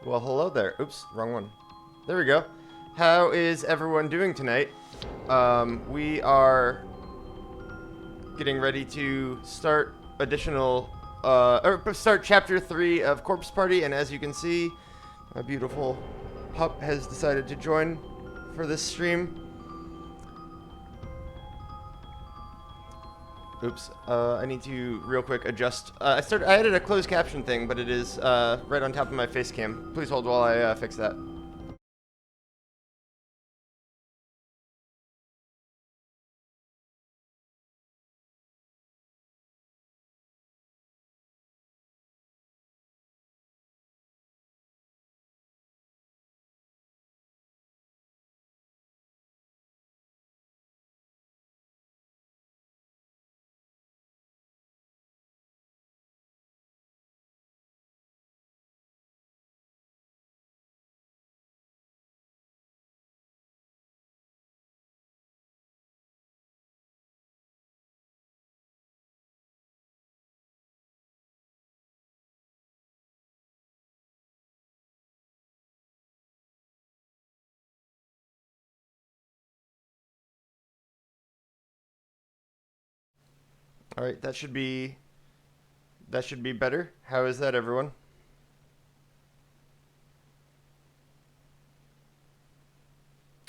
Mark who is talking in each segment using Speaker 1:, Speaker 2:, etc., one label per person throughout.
Speaker 1: Well, hello there. Oops, wrong one. There we go. How is everyone doing tonight? We are getting ready to start start chapter 3 of Corpse Party, and as you can see, my beautiful pup has decided to join for this stream. Oops, I need to real quick adjust. I added a closed caption thing, but it is right on top of my face cam. Please hold while I fix that. All right, that should be better. How is that, everyone?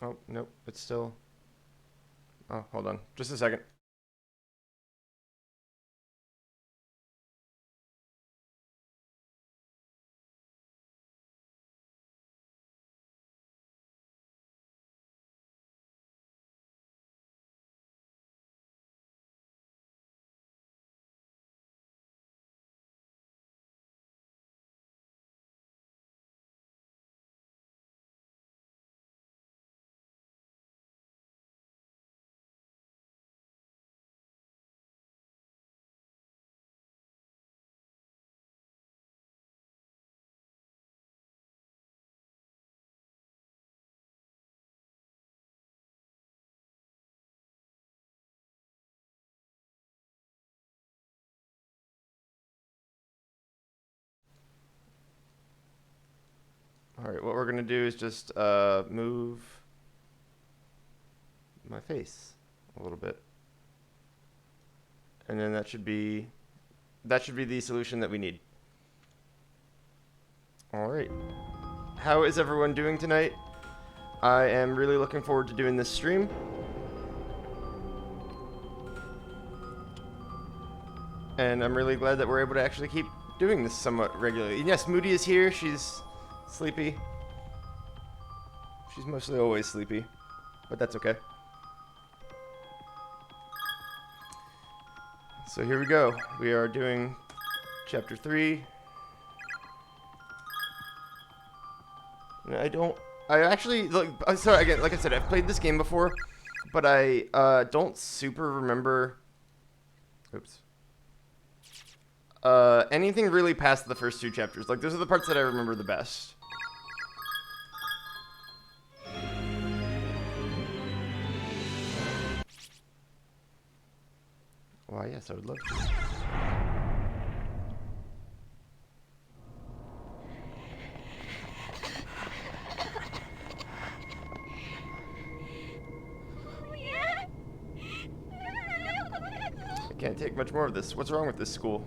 Speaker 1: Oh, nope, it's still... Oh, hold on. Just a second. All right, what we're gonna do is just move my face a little bit, and then that should be the solution that we need. All right, how is everyone doing tonight? I am really looking forward to doing this stream. And I'm really glad that we're able to actually keep doing this somewhat regularly. And yes, Moody is here. She's sleepy. She's mostly always sleepy, but that's okay. So here we go. We are doing chapter 3. And I actually, like I said, I've played this game before, but I don't super remember, anything really past the first 2 chapters. Like, those are the parts that I remember the best. Why, yes, I would love to. I can't take much more of this. What's wrong with this school?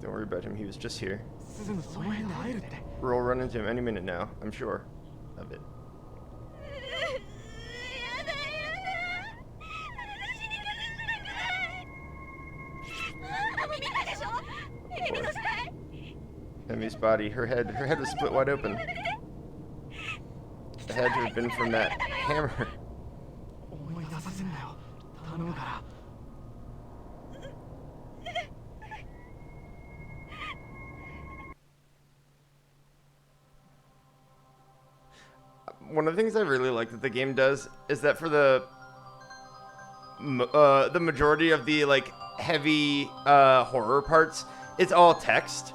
Speaker 1: Don't worry about him, he was just here. We'll run into him any minute now, I'm sure of it. Emmy's body, her head was split wide open. It had to have been from that hammer. One of the things I really like that the game does is that for the majority of the like heavy horror parts, it's all text.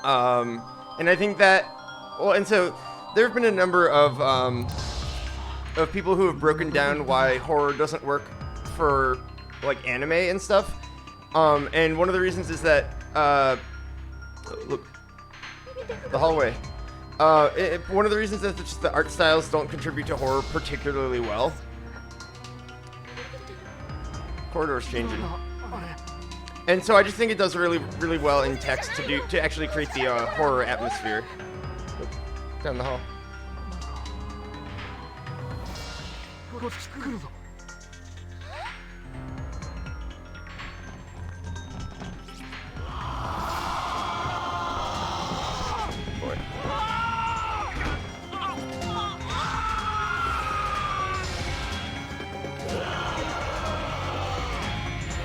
Speaker 1: And I think that, well, and so there have been a number of people who have broken down why horror doesn't work for like anime and stuff. And one of the reasons is that look, the hallway. One of the reasons is that just the art styles don't contribute to horror particularly well. Corridor's changing. And so I just think it does really, really well in text to actually create the horror atmosphere. Oop, down the hall. Boy.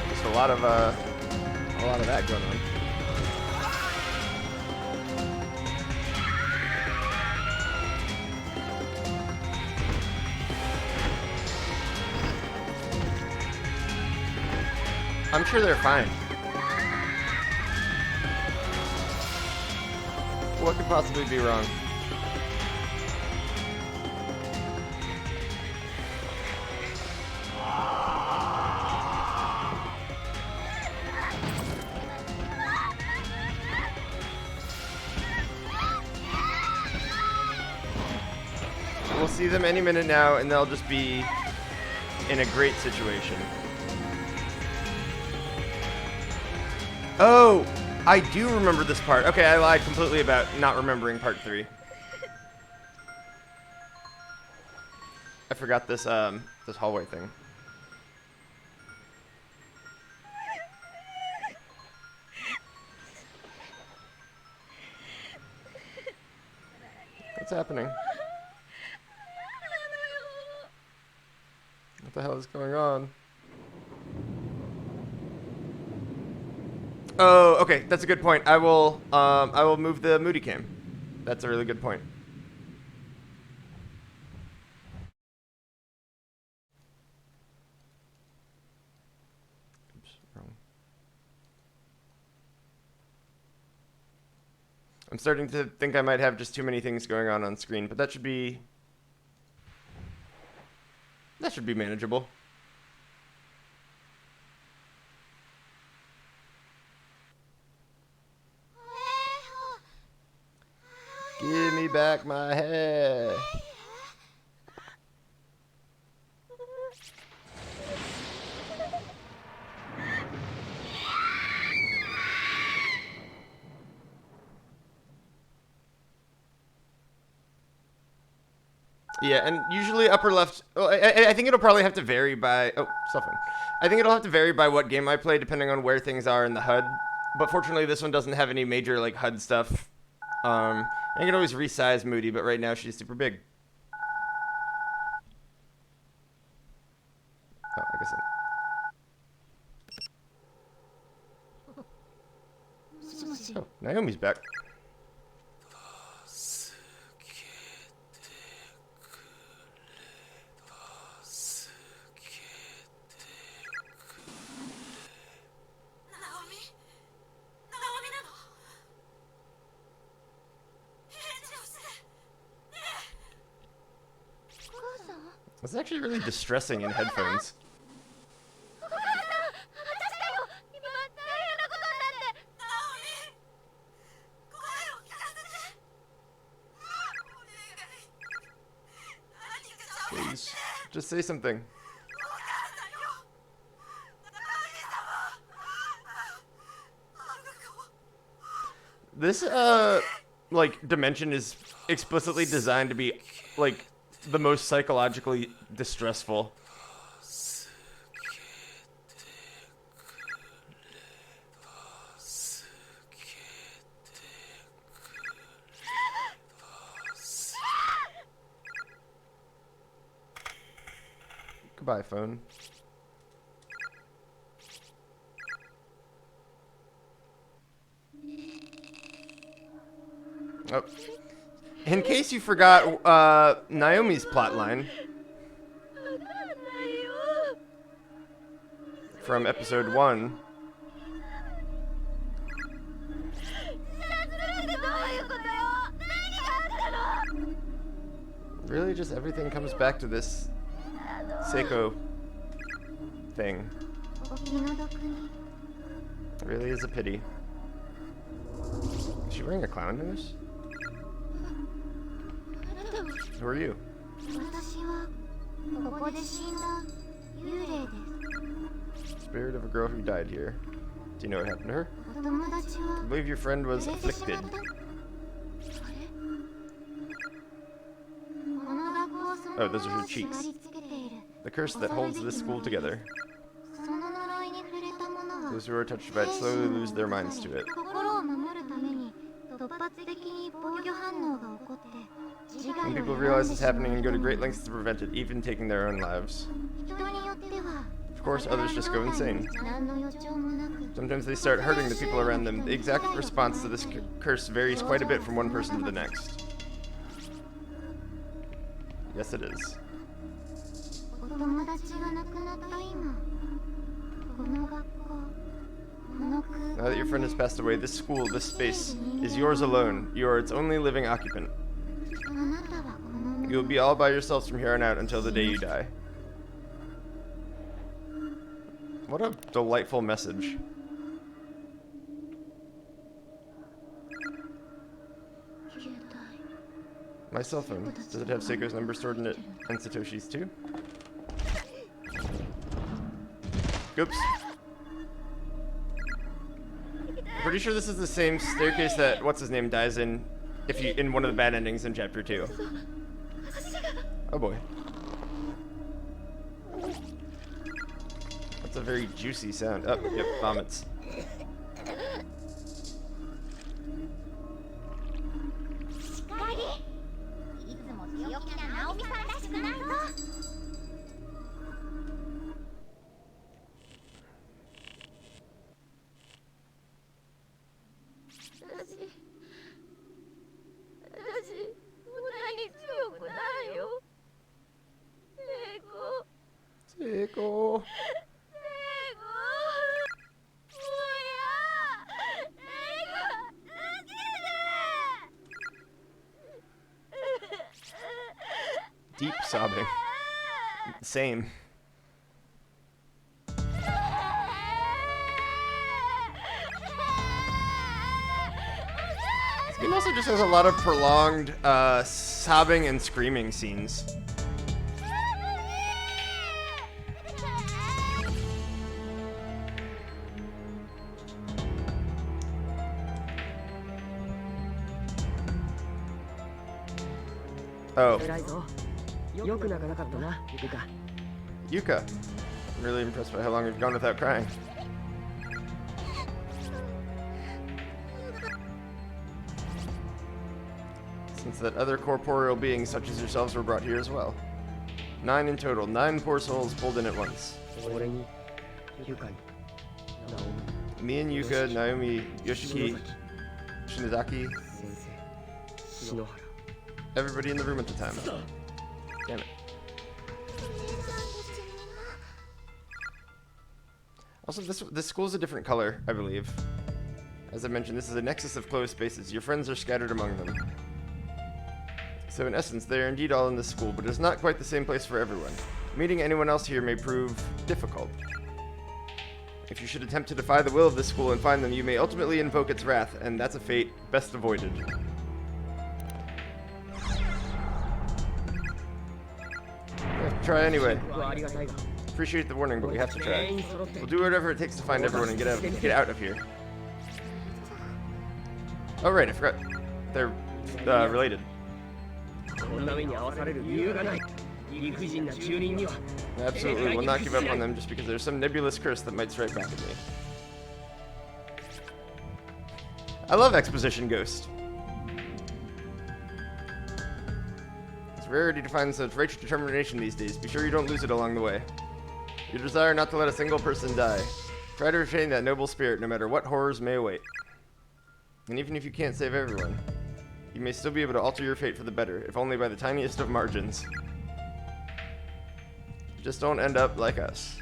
Speaker 1: Just a lot of that going on. I'm sure they're fine. What could possibly be wrong? We'll see them any minute now, and they'll just be in a great situation. Oh, I do remember this part. Okay, I lied completely about not remembering part 3. I forgot this this hallway thing. What's happening? What the hell is going on? Oh, okay, that's a good point. I will move the moody cam. That's a really good point. Oops, wrong. I'm starting to think I might have just too many things going on screen, but that should be manageable. Give me back my hair. Yeah, and usually upper left. Well, I think it'll probably have to vary by. Oh, cell phone. I think it'll have to vary by what game I play, depending on where things are in the HUD. But fortunately, this one doesn't have any major like HUD stuff. I can always resize Moody, but right now she's super big. Oh, I guess so. Oh, Naomi's back. It's actually really distressing in headphones. Please, just say something. This, like, dimension is explicitly designed to be, like, the most psychologically distressful. Goodbye, phone. Oh. In case you forgot, Naomi's plotline from episode 1. Really, just everything comes back to this Seiko thing. It really is a pity. Is she wearing a clown nose? Who are you? Spirit of a girl who died here. Do you know what happened to her? I believe your friend was afflicted. Oh, those are her cheeks. The curse that holds this school together. Those who are touched by it slowly lose their minds to it. When people realize it's happening and go to great lengths to prevent it, even taking their own lives. Of course, others just go insane. Sometimes they start hurting the people around them. The exact response to this curse varies quite a bit from one person to the next. Yes, it is. Now that your friend has passed away, this school, this space, is yours alone. You are its only living occupant. You will be all by yourselves from here on out until the day you die. What a delightful message. My cell phone. Does it have Seiko's number stored in it and Satoshi's too? Oops. I'm pretty sure this is the same staircase that what's-his-name dies in in one of the bad endings in Chapter 2. Oh boy. That's a very juicy sound. Oh, yep, vomits. Sachiko. Deep sobbing. Same. This game also just has a lot of prolonged sobbing and screaming scenes. Oh. Yuka. I'm really impressed by how long you've gone without crying. Since that other corporeal beings such as yourselves were brought here as well. 9 in total. 9 poor souls pulled in at once. Me and Yuka, Naomi, Yoshiki, Shinozaki. Everybody in the room at the time. Damn it. Also, this school's a different color, I believe. As I mentioned, this is a nexus of closed spaces. Your friends are scattered among them. So in essence, they are indeed all in this school, but it's not quite the same place for everyone. Meeting anyone else here may prove difficult. If you should attempt to defy the will of this school and find them, you may ultimately invoke its wrath, and that's a fate best avoided. Try anyway. Appreciate the warning, but we have to try. We'll do whatever it takes to find everyone and get out of here. Oh right, I forgot. They're related. Absolutely, we'll not give up on them just because there's some nebulous curse that might strike back at me. I love Exposition Ghost. Rarity to find such righteous determination these days. Be sure you don't lose it along the way. Your desire not to let a single person die. Try to retain that noble spirit no matter what horrors may await. And even if you can't save everyone, you may still be able to alter your fate for the better, if only by the tiniest of margins. Just don't end up like us.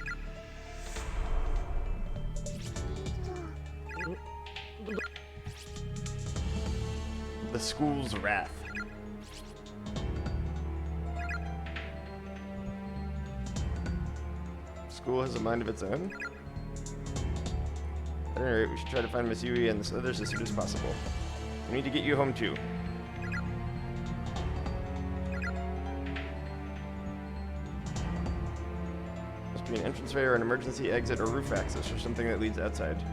Speaker 1: The school's wrath. school has a mind of its own? At any rate, we should try to find Miss Yui and this others as soon as possible. We need to get you home too. Must be an entranceway or an emergency exit or roof access or something that leads outside.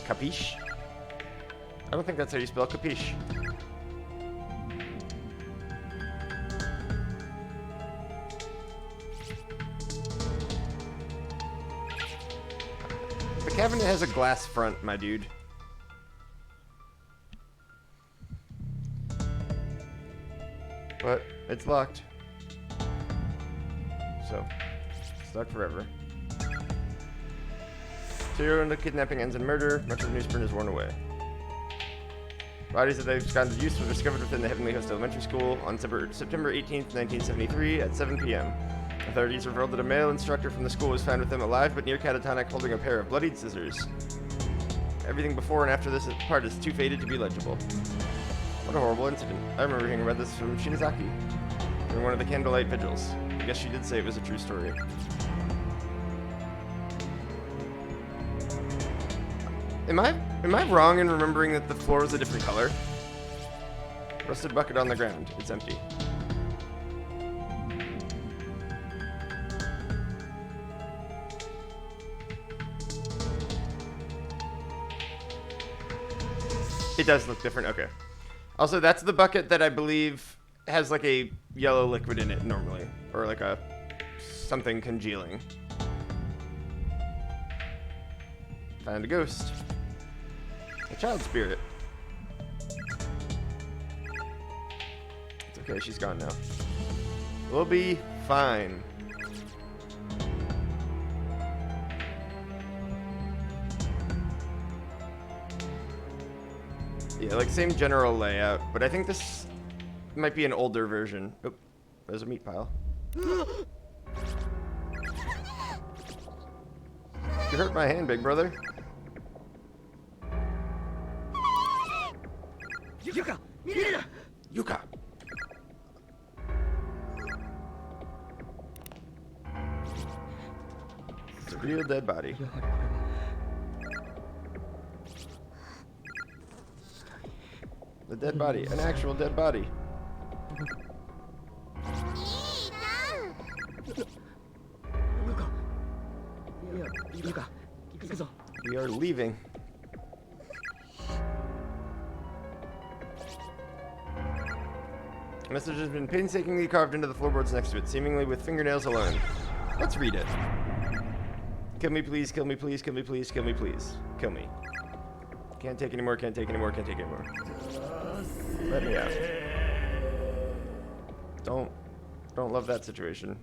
Speaker 1: Capiche? I don't think that's how you spell capiche. The cabinet has a glass front, my dude. But it's locked. So, stuck forever. Serial into kidnapping ends in murder. Much of the newsprint is worn away. Bodies that they've gone to use were discovered within the Heavenly Host Elementary School on September 18th, 1973 at 7 p.m. Authorities revealed that a male instructor from the school was found with them alive but near catatonic holding a pair of bloodied scissors. Everything before and after this part is too faded to be legible. What a horrible incident. I remember hearing about this from Shinazaki during one of the candlelight vigils. I guess she did say it was a true story. Am I wrong in remembering that the floor was a different color? Rusted bucket on the ground. It's empty. It does look different. Okay. Also, that's the bucket that I believe has like a yellow liquid in it normally, or like a something congealing. Found a ghost. A child spirit. It's okay, she's gone now. We'll be fine. Yeah, like same general layout, but I think this might be an older version. Oh, there's a meat pile. You hurt my hand, big brother. Yuka! Yuka! It's a real dead body. The dead body. An actual dead body. We are leaving. A message has been painstakingly carved into the floorboards next to it, seemingly with fingernails alone. Let's read it. Kill me please, kill me please, kill me please, kill me please. Kill me. Can't take anymore, can't take anymore, can't take anymore. Let me out. Don't love that situation.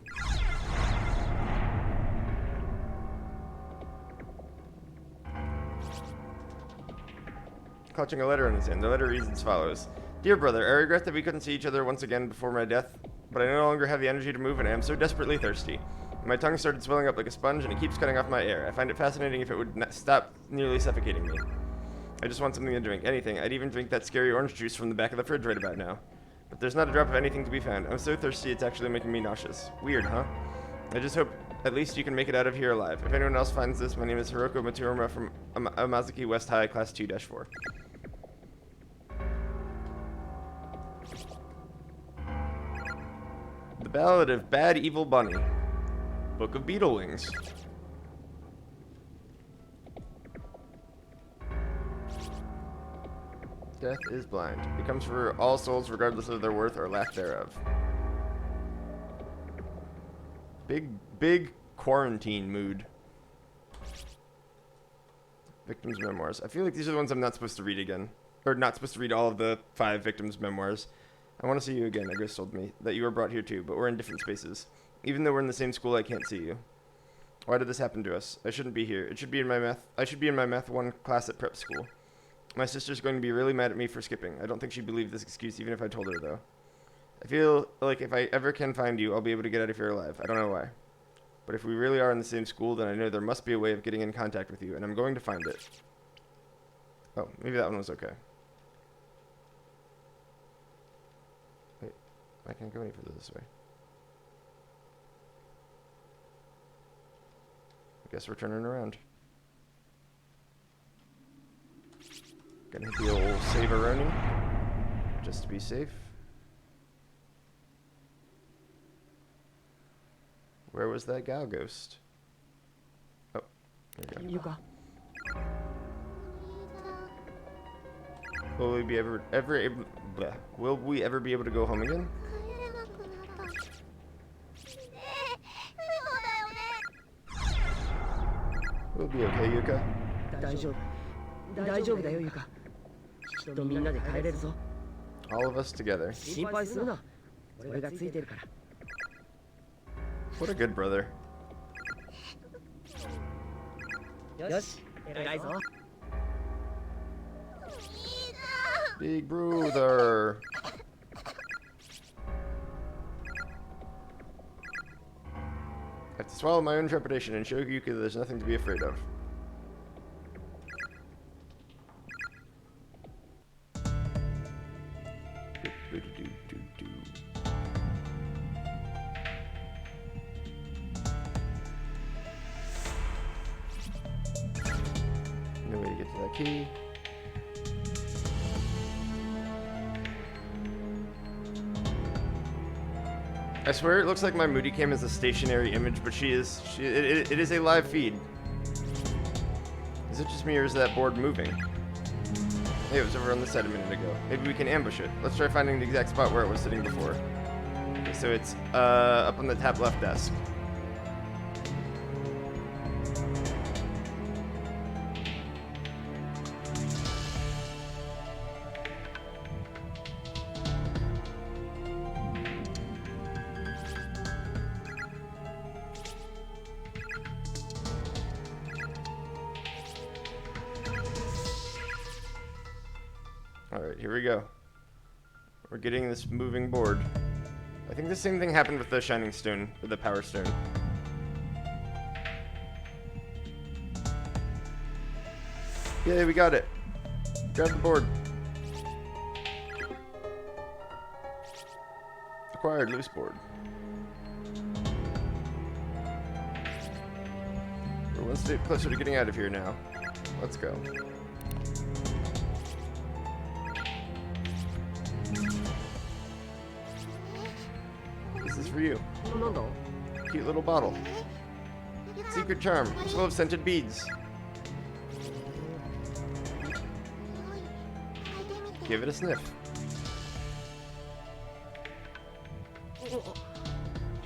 Speaker 1: Clutching a letter in his hand. The letter reads as follows. Dear brother, I regret that we couldn't see each other once again before my death, but I no longer have the energy to move and I am so desperately thirsty. My tongue started swelling up like a sponge and it keeps cutting off my air. I find it fascinating if it would stop nearly suffocating me. I just want something to drink. Anything. I'd even drink that scary orange juice from the back of the fridge right about now. But there's not a drop of anything to be found. I'm so thirsty it's actually making me nauseous. Weird, huh? I just hope at least you can make it out of here alive. If anyone else finds this, my name is Hiroko Matsurama from Amazaki West High, Class 2-4. The Ballad of Bad Evil Bunny. Book of Beetle Wings. Death is blind. It comes for all souls regardless of their worth or lack thereof. Big quarantine mood. Victims' memoirs. I feel like these are the ones I'm not supposed to read again. Or not supposed to read all of the 5 victims' memoirs. I want to see you again. A ghost told me that you were brought here too, but we're in different spaces. Even though we're in the same school, I can't see you. Why did this happen to us? I shouldn't be here. It should be in my math. I should be in my math 1 class at prep school. My sister's going to be really mad at me for skipping. I don't think she'd believe this excuse even if I told her, though. I feel like if I ever can find you, I'll be able to get out of here alive. I don't know why. But if we really are in the same school, then I know there must be a way of getting in contact with you, and I'm going to find it. Oh, maybe that one was okay. Wait, I can't go any further this way. Guess we're turning around. Gonna hit the old save-a-roni, just to be safe. Where was that gal ghost? Oh, there we go. Will we be ever able? Bleh, will we ever be able to go home again? We'll be okay, Yuka.
Speaker 2: 大丈夫だよ、ユカ。きっとみんなで帰れるぞ。
Speaker 1: All of us together.
Speaker 2: 心配するな。俺がついてるから。
Speaker 1: What a good brother.
Speaker 2: よし、偉いぞ。
Speaker 1: Big brother. I have to swallow my own trepidation and show Yuka that there's nothing to be afraid of. No way to get to that key. I swear it looks like my Moody Cam is a stationary image, but it is a live feed. Is it just me or is that board moving? Hey, it was over on this side a minute ago. Maybe we can ambush it. Let's try finding the exact spot where it was sitting before. Okay, so it's up on the top left desk. Alright, here we go. We're getting this moving board. I think the same thing happened with the Shining Stone, with the Power Stone. Yay, we got it. Grab the board. Acquired loose board. We're one step closer to getting out of here now. Let's go. This is for you. Cute little bottle. Secret charm. It's full of scented beads. Give it a sniff.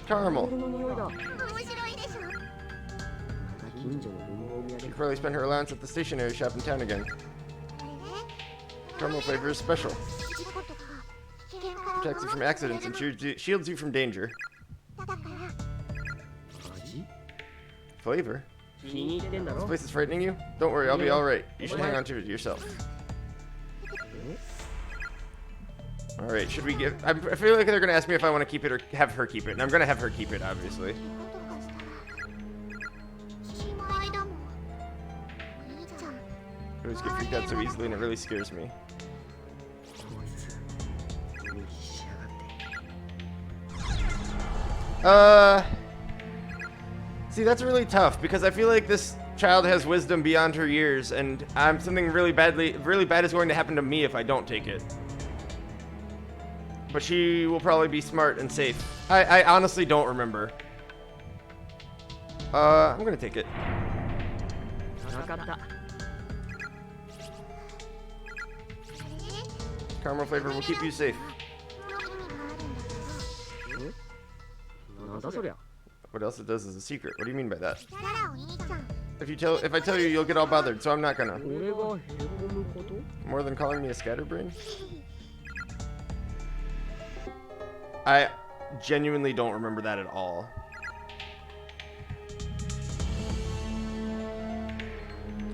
Speaker 1: Caramel. You can probably spend her allowance at the stationery shop in town again. Caramel flavor is special. Protects you from accidents and shields you from danger. Flavor? This place is frightening you? Don't worry, I'll be alright. You should hang on to it yourself. Alright, should we give... I feel like they're going to ask me if I want to keep it or have her keep it. And I'm going to have her keep it, obviously. I always get freaked out so easily and it really scares me. See, that's really tough because I feel like this child has wisdom beyond her years, and something really bad is going to happen to me if I don't take it. But she will probably be smart and safe. I honestly don't remember. I'm gonna take it. Caramel flavor will keep you safe. What else it does is a secret. What do you mean by that? If I tell you, you'll get all bothered, so I'm not gonna. More than calling me a scatterbrain? I genuinely don't remember that at all.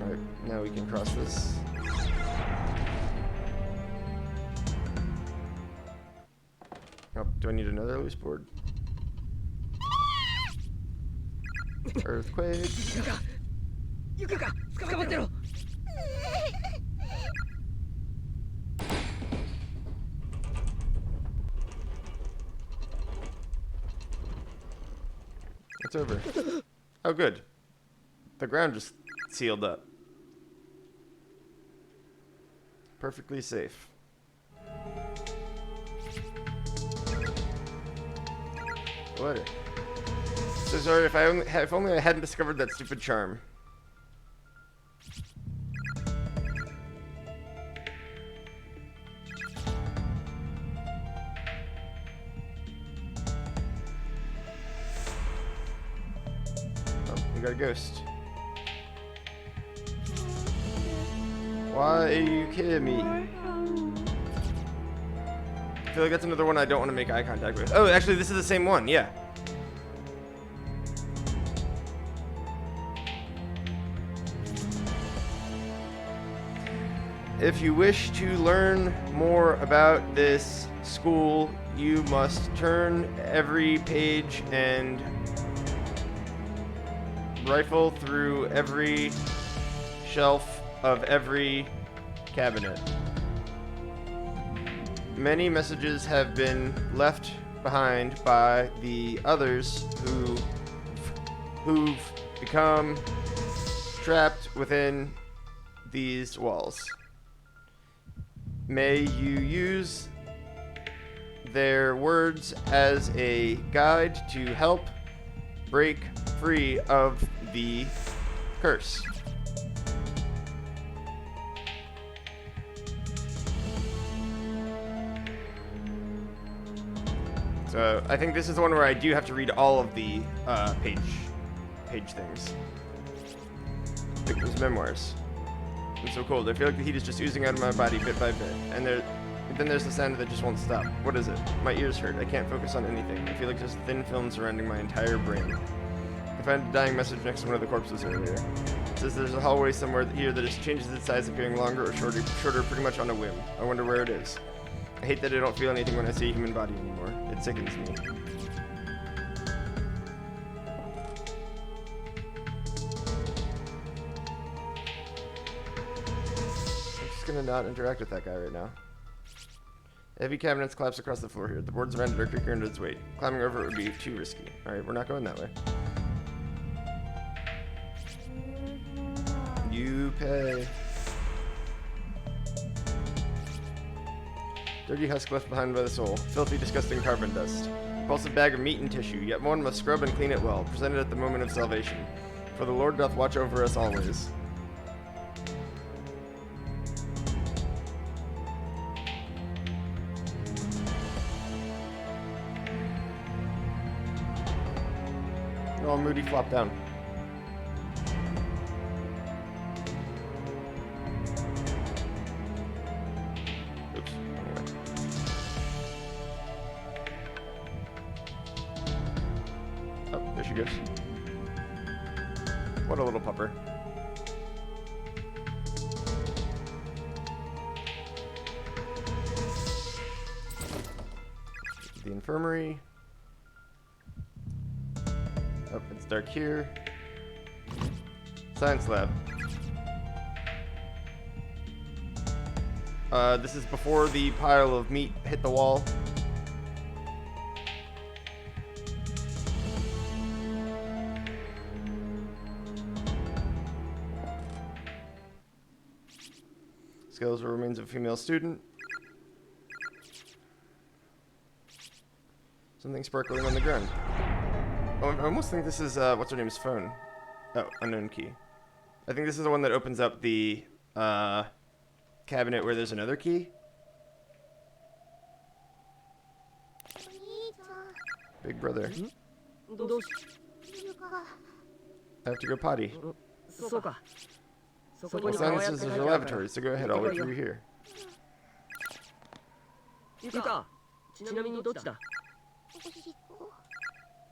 Speaker 1: Alright, now we can cross this. Oh, do I need another loose board? Earthquake. It's over. Oh, good. The ground just sealed up. Perfectly safe. What? So sorry if only I hadn't discovered that stupid charm. Oh, we got a ghost. Why are you kidding me? I feel like that's another one I don't want to make eye contact with. Oh, actually, this is the same one. Yeah. If you wish to learn more about this school, you must turn every page and rifle through every shelf of every cabinet. Many messages have been left behind by the others who've become trapped within these walls. May you use their words as a guide to help break free of the curse. So I think this is the one where I do have to read all of the page things. Victim's memoirs. I'm so cold. I feel like the heat is just oozing out of my body bit by bit. And then there's the sound that just won't stop. What is it? My ears hurt. I can't focus on anything. I feel like there's a thin film surrounding my entire brain. I found a dying message next to one of the corpses earlier. It says there's a hallway somewhere here that just changes its size, appearing longer or shorter pretty much on a whim. I wonder where it is. I hate that I don't feel anything when I see a human body anymore. It sickens me. I'm just gonna not interact with that guy right now. Heavy cabinets collapse across the floor here. The boards around it are creaking under its weight. Climbing over it would be too risky. Alright, we're not going that way. You pay. Dirty husk left behind by the soul. Filthy, disgusting carbon dust. Repulsive bag of meat and tissue, yet one must scrub and clean it well, presented at the moment of salvation. For the Lord doth watch over us always. Oh, Moody flopped down. Oops, wrong way. Oh, there she goes. What a little pupper. The infirmary. Oh, it's dark here. Science lab. This is before the pile of meat hit the wall. Skeletal remains of a female student. Something sparkling on the ground. Oh, I almost think this is, what's her name's phone? Oh, unknown key. I think this is the one that opens up the, cabinet where there's another key. Big brother. I have to go potty. Well, silences is your lavatory, so go ahead, I'll wait for you here.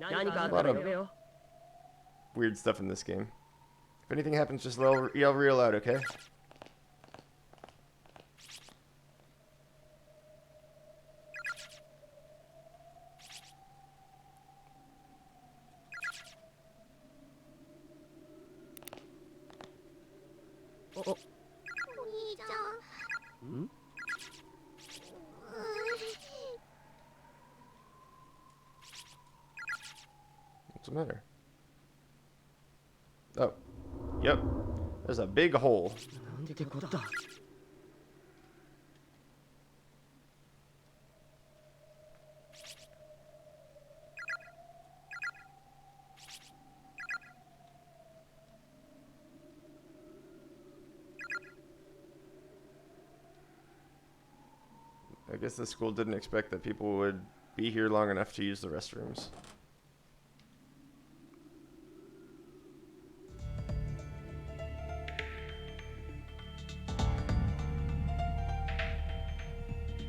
Speaker 1: A lot of weird stuff in this game. If anything happens, just yell real loud, okay? What's the matter? Oh. Yep. There's a big hole.
Speaker 2: なんてこった。
Speaker 1: I guess the school didn't expect that people would be here long enough to use the restrooms.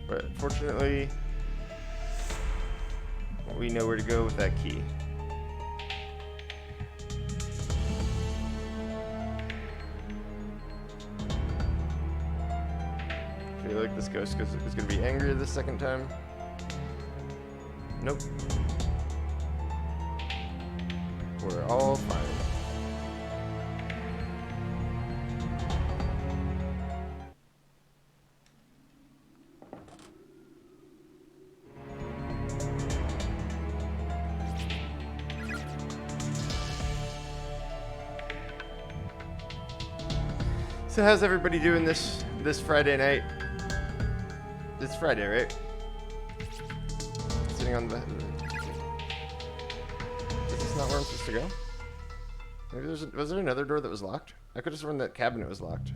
Speaker 1: But fortunately, we know where to go with that key. I feel like this ghost is going to be angry the second time. Nope. We're all fine. So how's everybody doing this Friday night? It's Friday, right? Sitting on the... Is this not where I'm supposed to go? Maybe was there another door that was locked? I could have sworn that cabinet was locked.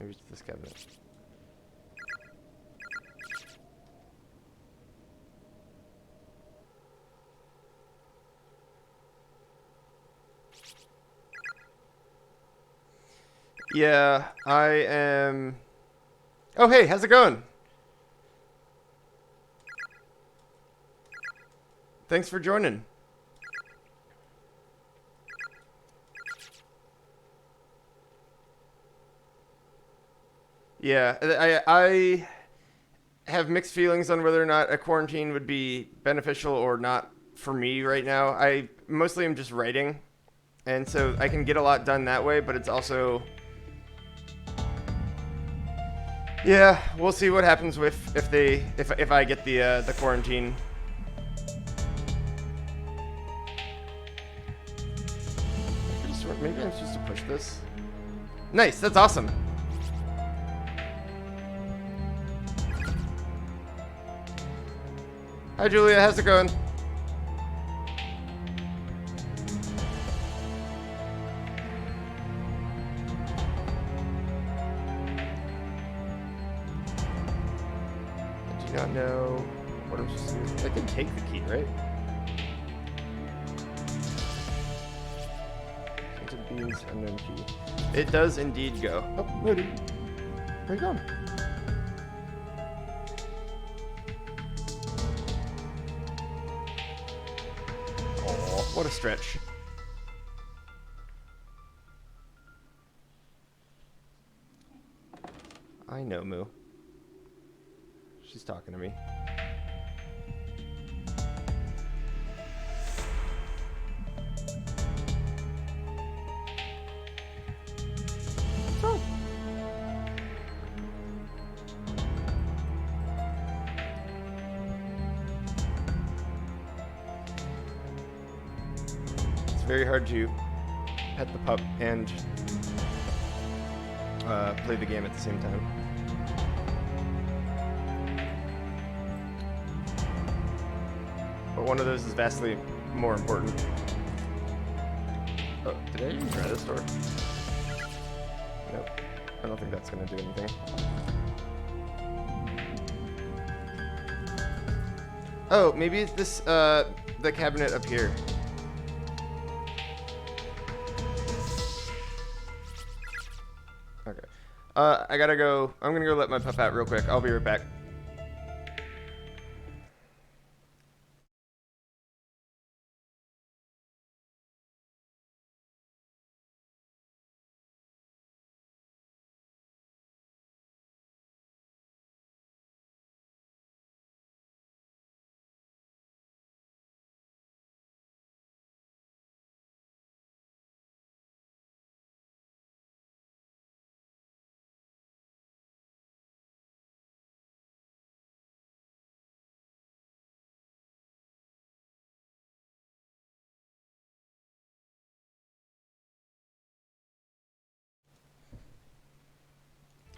Speaker 1: Maybe it's this cabinet. Yeah, I am... Oh, hey, how's it going? Thanks for joining. Yeah, I have mixed feelings on whether or not a quarantine would be beneficial or not for me right now. I mostly am just writing, and so I can get a lot done that way, but it's also... Yeah, we'll see what happens with if I get the quarantine. Maybe I'm supposed to push this. Nice, that's awesome. Hi Julia, how's it going? I do not know what I'm supposed to do. I can take the key, right? Scented beans, unknown key. It does indeed go. Oh, Moody. Where are you going? Oh, what a stretch. I know, Moo. She's talking to me. Oh. It's very hard to pet the pup and play the game at the same time. But one of those is vastly more important. Oh, did I even try this door? Nope. I don't think that's gonna do anything. Oh, maybe it's this, the cabinet up here. Okay. I gotta go. I'm gonna go let my pup out real quick. I'll be right back.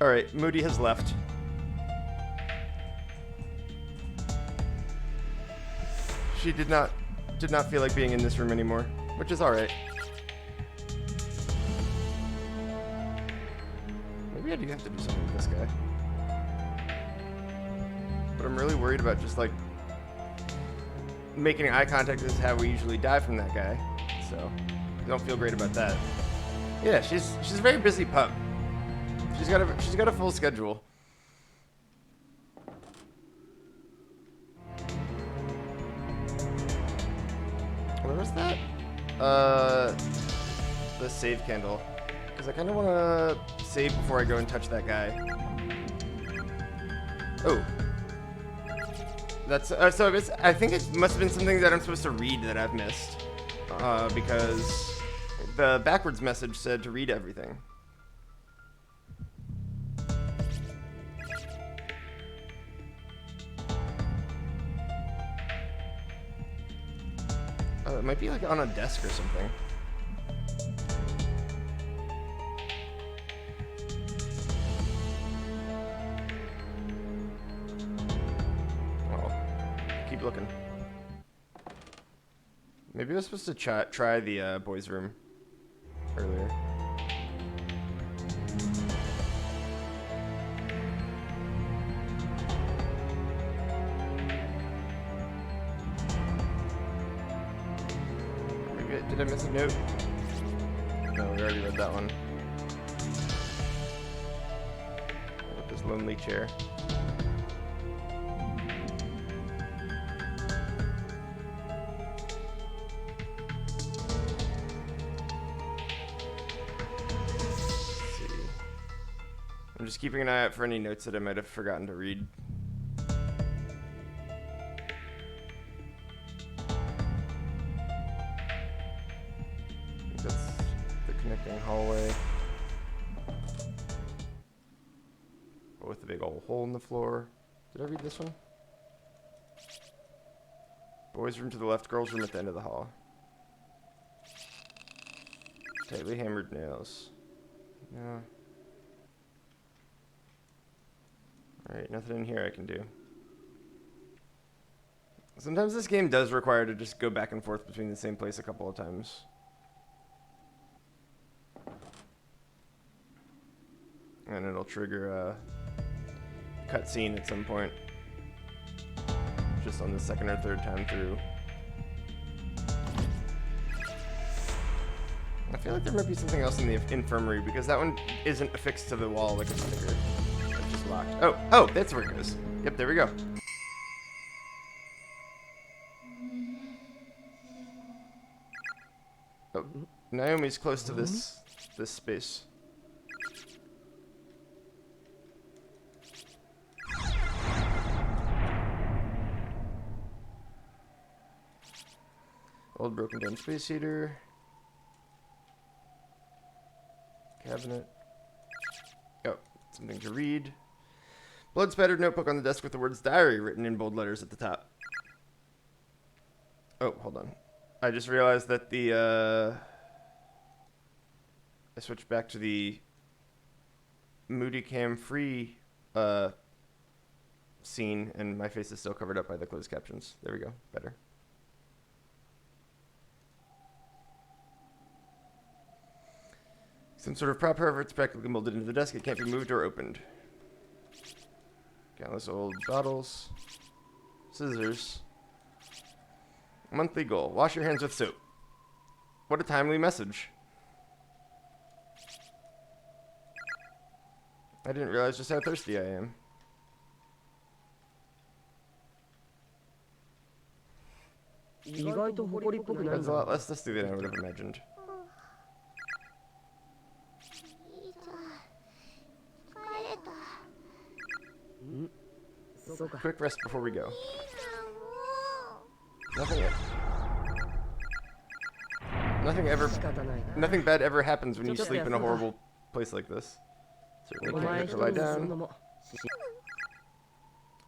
Speaker 1: Alright, Moody has left. She did not feel like being in this room anymore, which is alright. Maybe I do have to do something with this guy. But I'm really worried about just like making eye contact is how we usually die from that guy. So I don't feel great about that. Yeah, she's a very busy pup. She's got a full schedule. Where was that? The save candle. Because I kind of want to save before I go and touch that guy. Oh. That's, so I think it must have been something that I'm supposed to read that I've missed. Because the backwards message said to read everything. Oh, it might be like on a desk or something. Oh, keep looking. Maybe I was supposed to try the boys' room earlier. Did I miss a note? No, we already read that one. With this lonely chair. Let's see. I'm just keeping an eye out for any notes that I might have forgotten to read. Hallway. Oh, with the big old hole in the floor. Did I read this one? Boys' room to the left, girls' room at the end of the hall. Tightly hammered nails. No. Alright, nothing in here I can do. Sometimes this game does require to just go back and forth between the same place a couple of times. And it'll trigger a cutscene at some point. Just on the second or third time through. I feel like there might be something else in the infirmary because that one isn't affixed to the wall like a sticker. It's just locked. Oh, that's where it goes. Yep, there we go. Oh, Naomi's close to this space. Old broken down space heater. Cabinet. Oh, something to read. Blood spattered notebook on the desk with the words diary written in bold letters at the top. Oh, hold on. I just realized that I switched back to the Moody Cam free scene and my face is still covered up by the closed captions. There we go. Better. Some sort of prop, however, it's practically molded into the desk. It can't be moved or opened. Countless old bottles. Scissors. Monthly goal. Wash your hands with soap. What a timely message. I didn't realize just how thirsty I am. That's a lot less dusty than I would have imagined. Quick rest before we go. Nothing bad ever happens when you sleep in a horrible place like this. Certainly can't wait to lie down.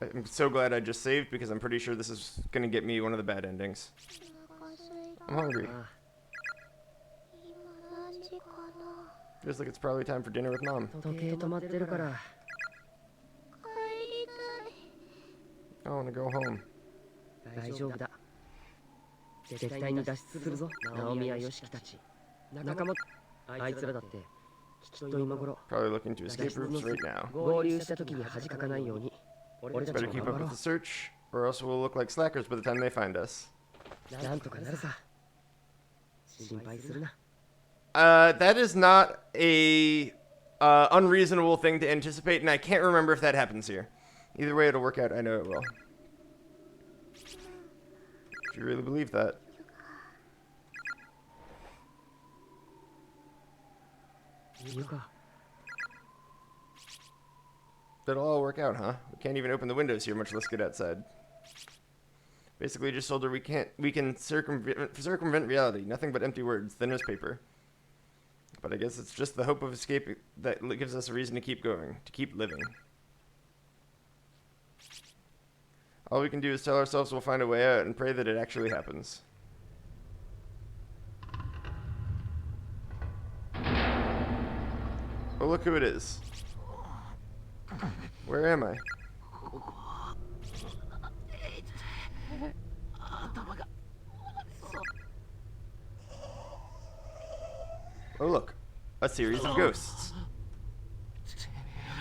Speaker 1: I'm so glad I just saved because I'm pretty sure this is gonna get me one of the bad endings. I'm hungry. Feels like it's probably time for dinner with Mom.
Speaker 2: 時計止まってるから
Speaker 1: I want to go home.
Speaker 2: 大丈夫だ絶対に脱出するぞナオミやヨシキたち仲間あいつらだってきっと今頃
Speaker 1: Probably looking to escape routes right now.
Speaker 2: 合流した時に恥かかないように俺たち
Speaker 1: Better
Speaker 2: も
Speaker 1: keep
Speaker 2: 頑
Speaker 1: up
Speaker 2: 張ろ
Speaker 1: with the search, or else we'll look like slackers by the time they find us.
Speaker 2: うなんとかなるさ心配するな
Speaker 1: That is not a unreasonable thing to anticipate, and I can't remember if that happens here. Either way, it'll work out. I know it will. If you really believe that.
Speaker 2: Yuka.
Speaker 1: That'll all work out, huh? We can't even open the windows here, much less get outside. Basically, just told her we can circumvent reality. Nothing but empty words, thin as paper. But I guess it's just the hope of escape that gives us a reason to keep going, to keep living. All we can do is tell ourselves we'll find a way out and pray that it actually happens. Oh, look who it is. Where am I? Oh, look. A series of ghosts.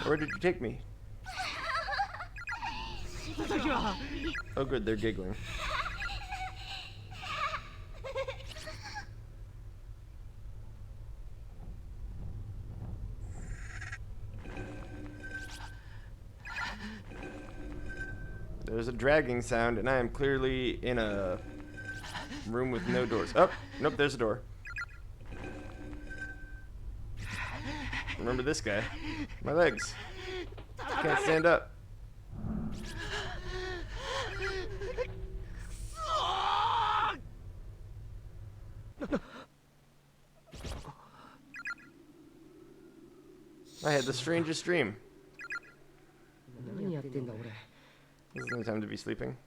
Speaker 1: Where did you take me? Oh, good, they're giggling. There's a dragging sound, and I am clearly in a room with no doors. Oh, nope, there's a door. Remember this guy. My legs. Can't stand up. I had the strangest dream.
Speaker 2: 何やってんだ俺
Speaker 1: This isn't the time to be sleeping.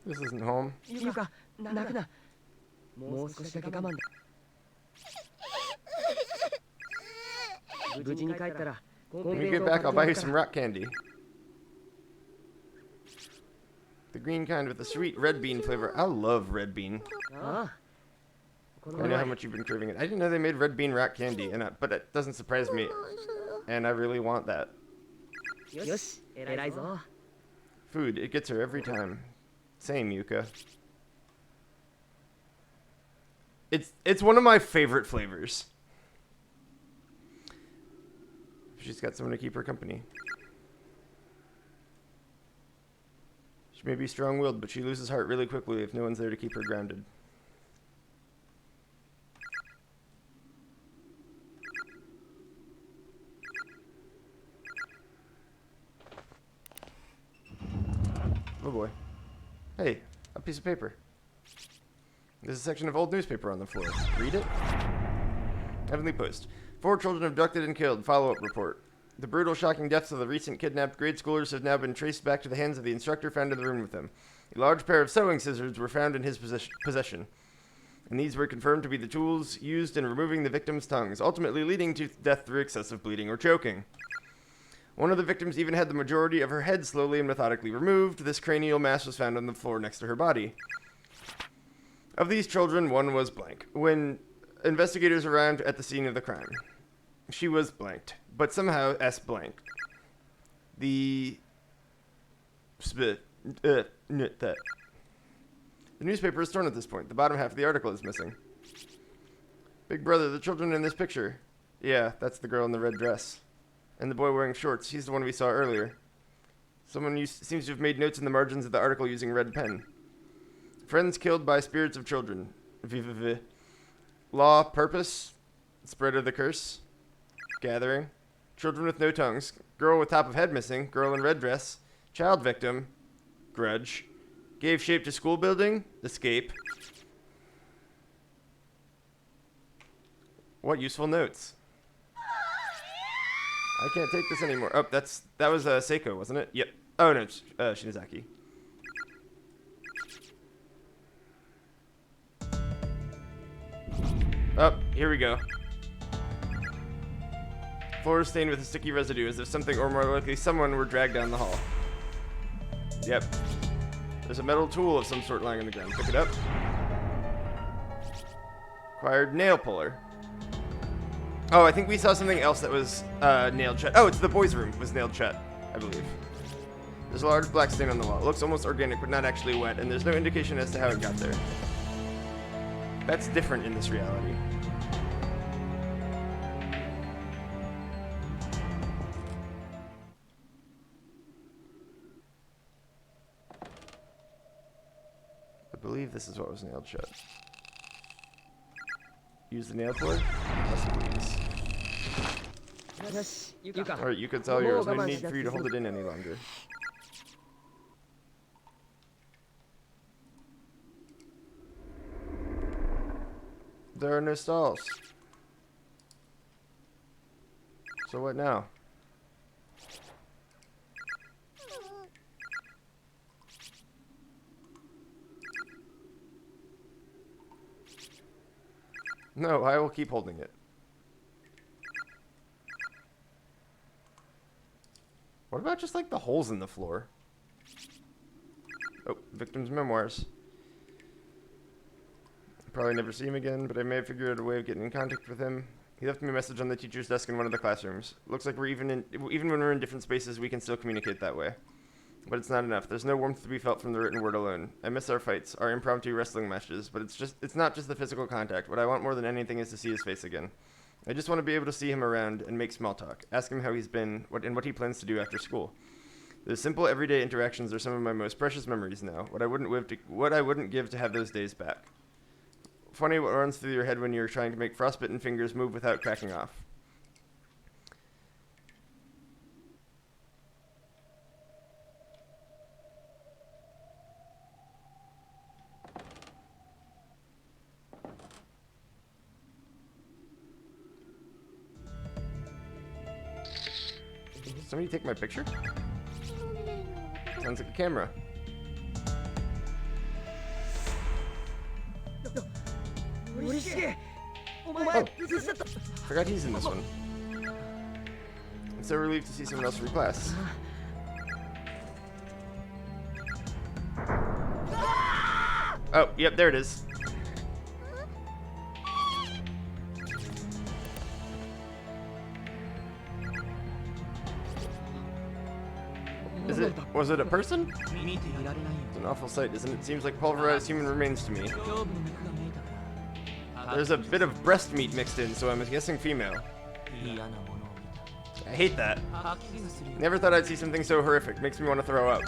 Speaker 1: This isn't home.
Speaker 2: ゆか泣くなもう少しだけ我慢だ無事に帰ったら
Speaker 1: When you get back, I'll buy you some rock candy. The green kind with the sweet red bean flavor. I love red bean.
Speaker 2: ああ
Speaker 1: I know how much you've been craving it. I didn't know they made red bean rock candy, but it doesn't surprise me. And I really want that.
Speaker 2: よし偉いぞ
Speaker 1: Food, it gets her every time. Same, Yuka. It's one of my favorite flavors. She's got someone to keep her company. She may be strong-willed, but she loses heart really quickly if no one's there to keep her grounded. Oh boy. Hey, a piece of paper. There's a section of old newspaper on the floor. Read it. Heavenly Post. 4 children abducted and killed. Follow-up report. The brutal, shocking deaths of the recent kidnapped grade schoolers have now been traced back to the hands of the instructor found in the room with them. A large pair of sewing scissors were found in his possession, and these were confirmed to be the tools used in removing the victims' tongues, ultimately leading to death through excessive bleeding or choking. One of the victims even had the majority of her head slowly and methodically removed. This cranial mass was found on the floor next to her body. Of these children, one was blank. When investigators arrived at the scene of the crime, she was blanked, but somehow S blanked. The newspaper is torn at this point. The bottom half of the article is missing. Big brother, the children in this picture. Yeah, that's the girl in the red dress. And the boy wearing shorts. He's the one we saw earlier. Someone seems to have made notes in the margins of the article using red pen. Friends killed by spirits of children. Law, purpose, spread of the curse. Gathering. Children with no tongues. Girl with top of head missing. Girl in red dress. Child victim. Grudge. Gave shape to school building. Escape. What useful notes. I can't take this anymore. Oh, that was Seiko, wasn't it? Yep. Oh no, it's Shinozaki. Oh, here we go. Floor is stained with a sticky residue, as if something, or more likely someone, were dragged down the hall. Yep. There's a metal tool of some sort lying on the ground. Pick it up. Acquired nail puller. Oh, I think we saw something else that was nailed shut. Oh, it's the boys' room was nailed shut, I believe. There's a large black stain on the wall. It looks almost organic, but not actually wet, and there's no indication as to how it got there. That's different in this reality. I believe this is what was nailed shut. Use the nail puller? Yes, please. Alright, you could tell yours. No need for you to hold it in any longer. There are no stalls. So what now? No, I will keep holding it. What about just like the holes in the floor? Oh, victim's memoirs. Probably never see him again, but I may have figured out a way of getting in contact with him. He left me a message on the teacher's desk in one of the classrooms. Looks like even when we're in different spaces, we can still communicate that way. But it's not enough. There's no warmth to be felt from the written word alone. I miss our fights, our impromptu wrestling matches, but it's not just the physical contact. What I want more than anything is to see his face again. I just want to be able to see him around and make small talk. Ask him how he's been, what he plans to do after school. Those simple everyday interactions are some of my most precious memories now. What I wouldn't give to have those days back. Funny what runs through your head when you're trying to make frostbitten fingers move without cracking off. Somebody take my picture? Sounds like a camera. Oh, forgot he's in this one. I'm so relieved to see someone else reclass. Oh, yep, there it is. Was it a person? It's an awful sight, isn't it? Seems like pulverized human remains to me. There's a bit of breast meat mixed in, so I'm guessing female. I hate that. Never thought I'd see something so horrific. Makes me want to throw up.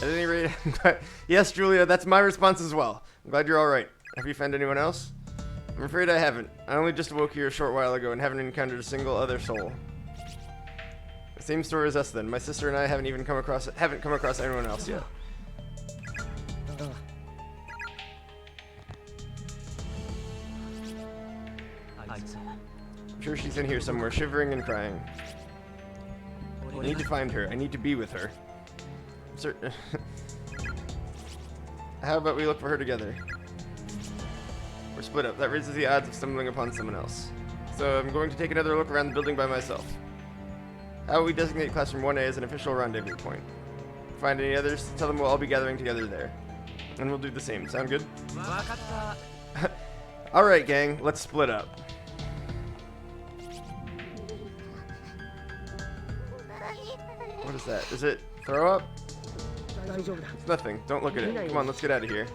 Speaker 1: At any rate, yes, Julia, that's my response as well. I'm glad you're alright. Have you found anyone else? I'm afraid I haven't. I only just awoke here a short while ago and haven't encountered a single other soul. The same story as us then. My sister and I haven't come across anyone else yet. I'm sure she's in here somewhere, shivering and crying. I need to find her. I need to be with her. How about we look for her together? We're split up. That raises the odds of stumbling upon someone else. So I'm going to take another look around the building by myself. How about we designate Classroom 1A as an official rendezvous point? Find any others, tell them we'll all be gathering together there. And we'll do the same. Sound good? Alright, gang. Let's split up. What is that? Is it throw up? It's nothing. Don't look at it. Come on, let's get out of here.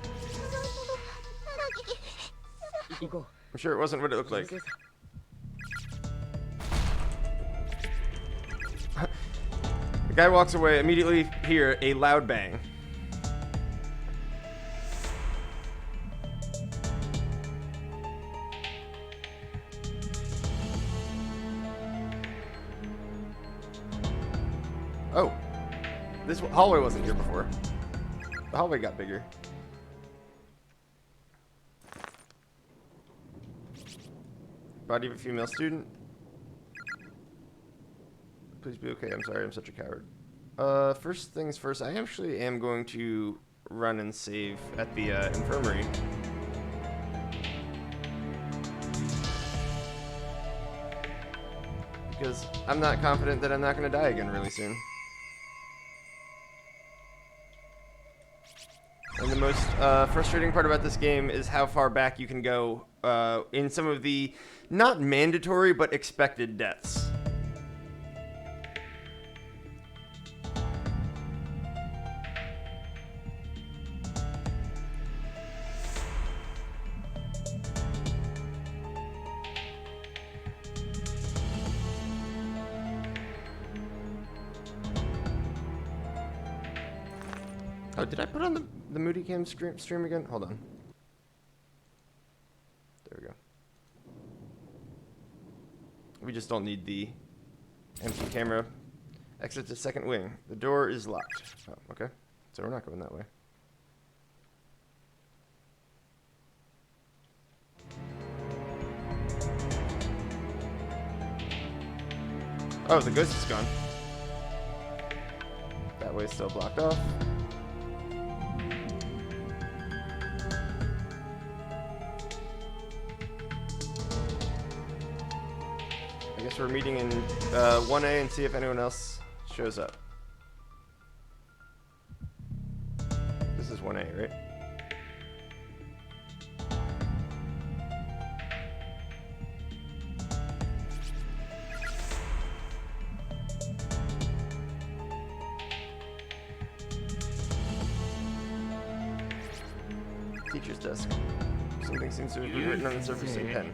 Speaker 1: I'm sure it wasn't what it looked like. The guy walks away, immediately hear a loud bang. Oh. This hallway wasn't here before. The hallway got bigger. Body of a female student. Please be okay. I'm sorry, I'm such a coward. First things first, I actually am going to run and save at the infirmary. Because I'm not confident that I'm not going to die again really soon. And the most frustrating part about this game is how far back you can go in some of the not mandatory but expected deaths. Oh, did I put on the Moody Cam stream again? Hold on. There we go. We just don't need the empty camera. Exit to second wing. The door is locked. Oh, okay. So we're not going that way. Oh, the ghost is gone. That way's still blocked off. I guess we're meeting in 1A and see if anyone else shows up. This is 1A, right? Teacher's desk. Something seems to have been written on the surface in pen.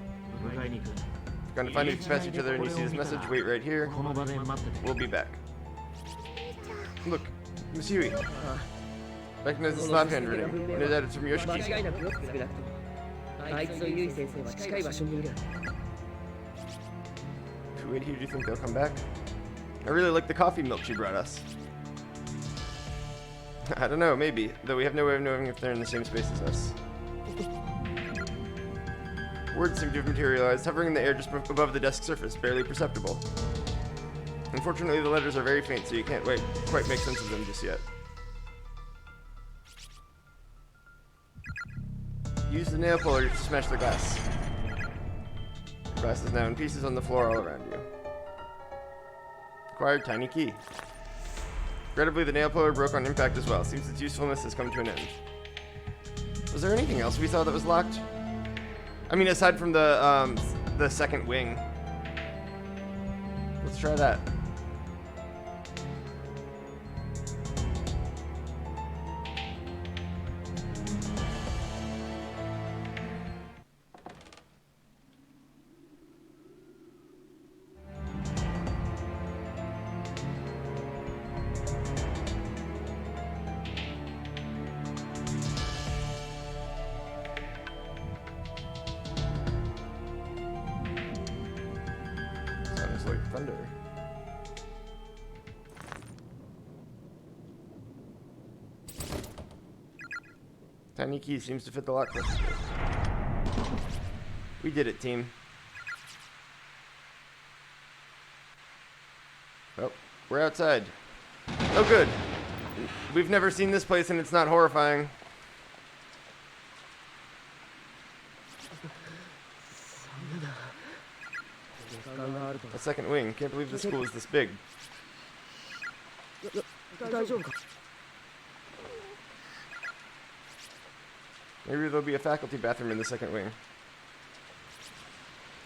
Speaker 1: Going to find if you pass each other and you see this message, wait right here. We'll be back. Look, Miss Yui. Recognize the slap handwriting. I know that it's from Yoshiki. If we wait here, do you think they'll come back? I really like the coffee milk she brought us. I don't know, maybe. Though we have no way of knowing if they're in the same space as us. Words seem to have materialized, hovering in the air just above the desk surface, barely perceptible. Unfortunately, the letters are very faint, so you can't quite make sense of them just yet. Use the nail puller to smash the glass. The glass is now in pieces on the floor all around you. Acquired tiny key. Regrettably, the nail puller broke on impact as well. Seems its usefulness has come to an end. Was there anything else we saw that was locked? I mean, aside from the second wing. Let's try that. Like thunder. Tiny key seems to fit the lock perfectly. We did it, team. Oh, we're outside. Oh, good. We've never seen this place and it's not horrifying. A second wing. Can't believe the school is this big. Maybe there'll be a faculty bathroom in the second wing.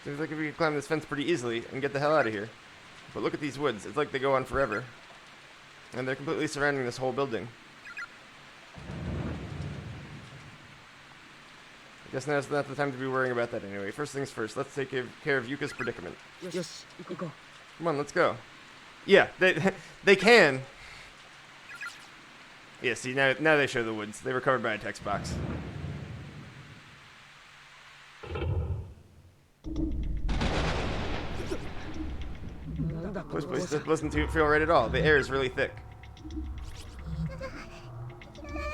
Speaker 1: Seems like if we could climb this fence pretty easily and get the hell out of here. But look at these woods. It's like they go on forever. And they're completely surrounding this whole building. Guess now's not the time to be worrying about that anyway. First things first, let's take care of Yuka's predicament. Come on, let's go. Yeah, they can. Yeah, see, now they show the woods. They were covered by a text box. This place doesn't feel right at all. The air is really thick.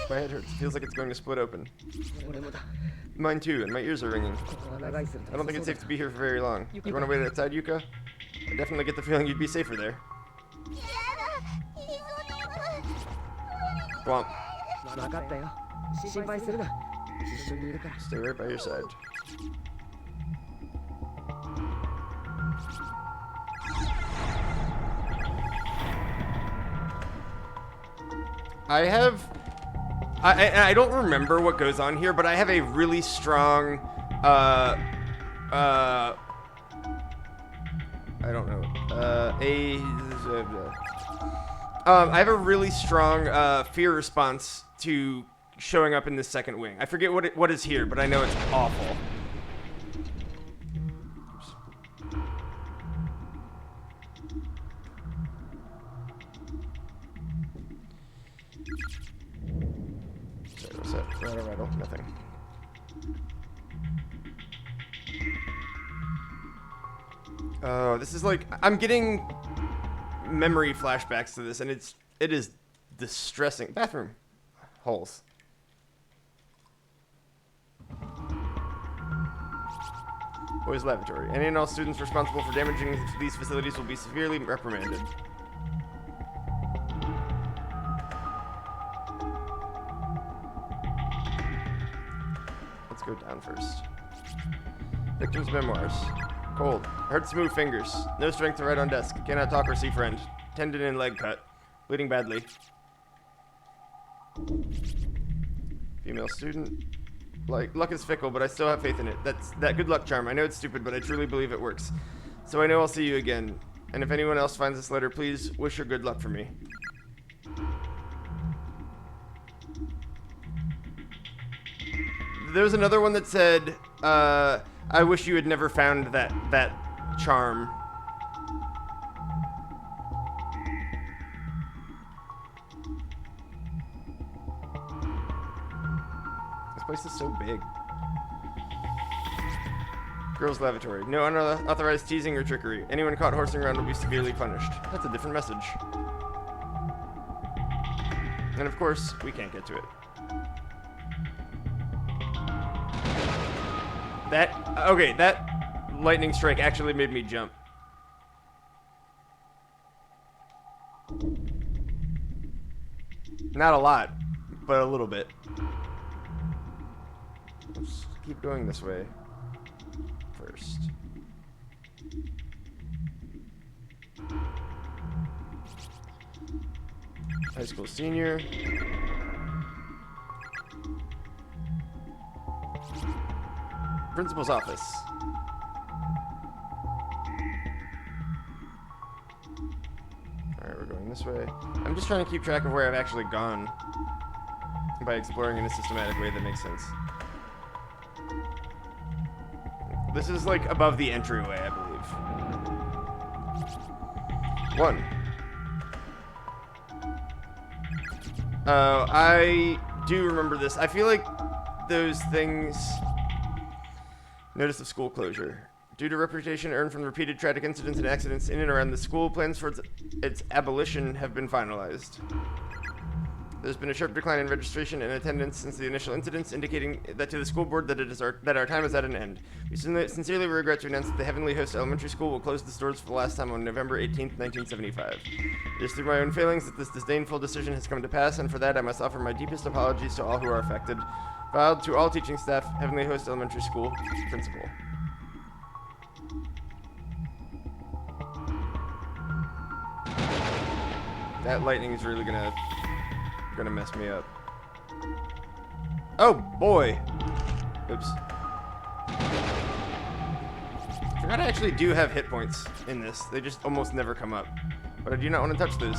Speaker 1: My head hurts. It feels like it's going to split open. Mine too, and my ears are ringing. I don't think it's safe to be here for very long. You want to wait outside, Yuka? I definitely get the feeling you'd be safer there. Womp. Stay right by your side. I don't remember what goes on here, but I have a really strong, I don't know, I have a really strong, fear response to showing up in this second wing. I forget what is here, but I know it's awful. Rattle, nothing. Oh, this is like, I'm getting memory flashbacks to this, and it is distressing. Bathroom holes. Boys Lavatory. Any and all students responsible for damaging these facilities will be severely reprimanded. Let's go down first. Victim's memoirs. Cold. Hurt smooth fingers. No strength to write on desk. Cannot talk or see friend. Tendon and leg cut. Bleeding badly. Female student. Like, luck is fickle, but I still have faith in it. That good luck charm. I know it's stupid, but I truly believe it works. So I know I'll see you again. And if anyone else finds this letter, please wish her good luck for me. There was another one that said, I wish you had never found that charm. This place is so big. Girls' lavatory. No unauthorized teasing or trickery. Anyone caught horsing around will be severely punished. That's a different message. And of course, we can't get to it. That lightning strike actually made me jump. Not a lot, but a little bit. Let's keep going this way first. High school senior. Principal's office. Alright, we're going this way. I'm just trying to keep track of where I've actually gone by exploring in a systematic way that makes sense. This is like above the entryway, I believe. 1. Oh, I do remember this. I feel like those things... Notice of school closure. Due to reputation earned from repeated tragic incidents and accidents in and around the school, plans for its abolition have been finalized. There's been a sharp decline in registration and attendance since the initial incidents, indicating that to the school board that our time is at an end. We sincerely regret to announce that the Heavenly Host Elementary School will close its doors for the last time on November 18th, 1975. It is through my own failings that this disdainful decision has come to pass, and for that I must offer my deepest apologies to all who are affected. Filed to all teaching staff, Heavenly Host Elementary School, Principal. That lightning is really gonna mess me up. Oh boy! Oops. I forgot I actually do have hit points in this. They just almost never come up. But I do not want to touch those.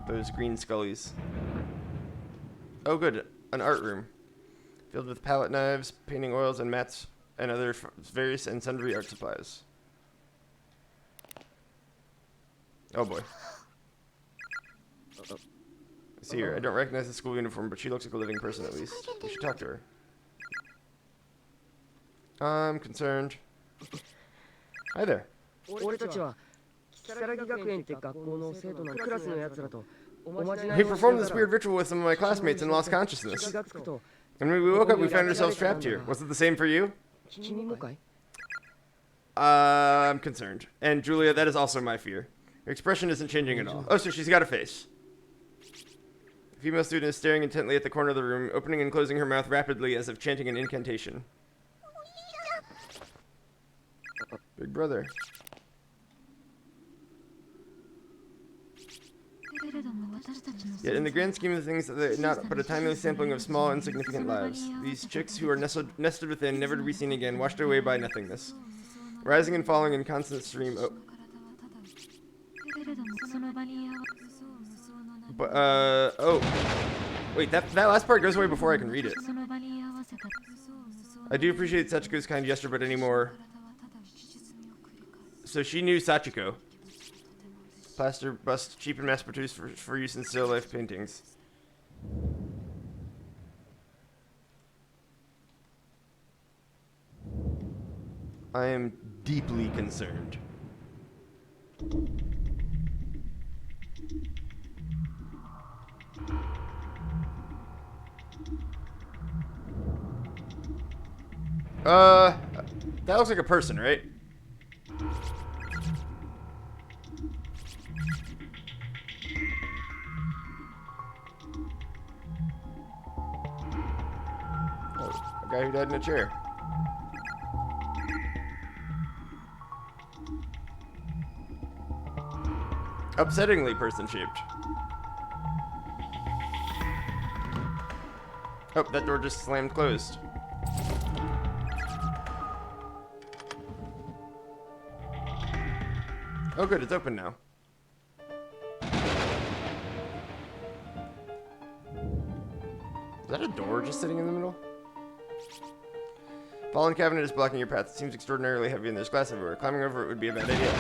Speaker 1: Those green scullies. Oh good, an art room. Filled with palette knives, painting oils, and mats, and other various and sundry art supplies. Oh boy. I see her. I don't recognize the school uniform, but she looks like a living person at least. We should talk to her. I'm concerned. Hi there.
Speaker 2: 俺たちは如月学園って学校の生徒のクラスのやつらと
Speaker 1: We performed this weird ritual with some of my classmates and lost consciousness. And when we woke up, we found ourselves trapped here. Was it the same for you? I'm concerned. And Julia, that is also my fear. Her expression isn't changing at all. Oh, so she's got a face. The female student is staring intently at the corner of the room, opening and closing her mouth rapidly as if chanting an incantation. Big brother. Yet in the grand scheme of things, they're not but a tiny sampling of small, insignificant lives. These chicks who are nested within, never to be seen again, washed away by nothingness. Rising and falling in constant stream. Oh. But, oh. Wait, that last part goes away before I can read it. I do appreciate Sachiko's kind gesture, but anymore. So she knew Sachiko. Plaster bust, cheap and mass-produced for use in still life paintings. I am deeply concerned. That looks like a person, right? Oh, a guy who died in a chair. Upsettingly person-shaped. Oh, that door just slammed closed. Oh good, it's open now. Is that a door just sitting in the middle? Fallen cabinet is blocking your path. It seems extraordinarily heavy and there's glass everywhere. Climbing over it would be a bad idea.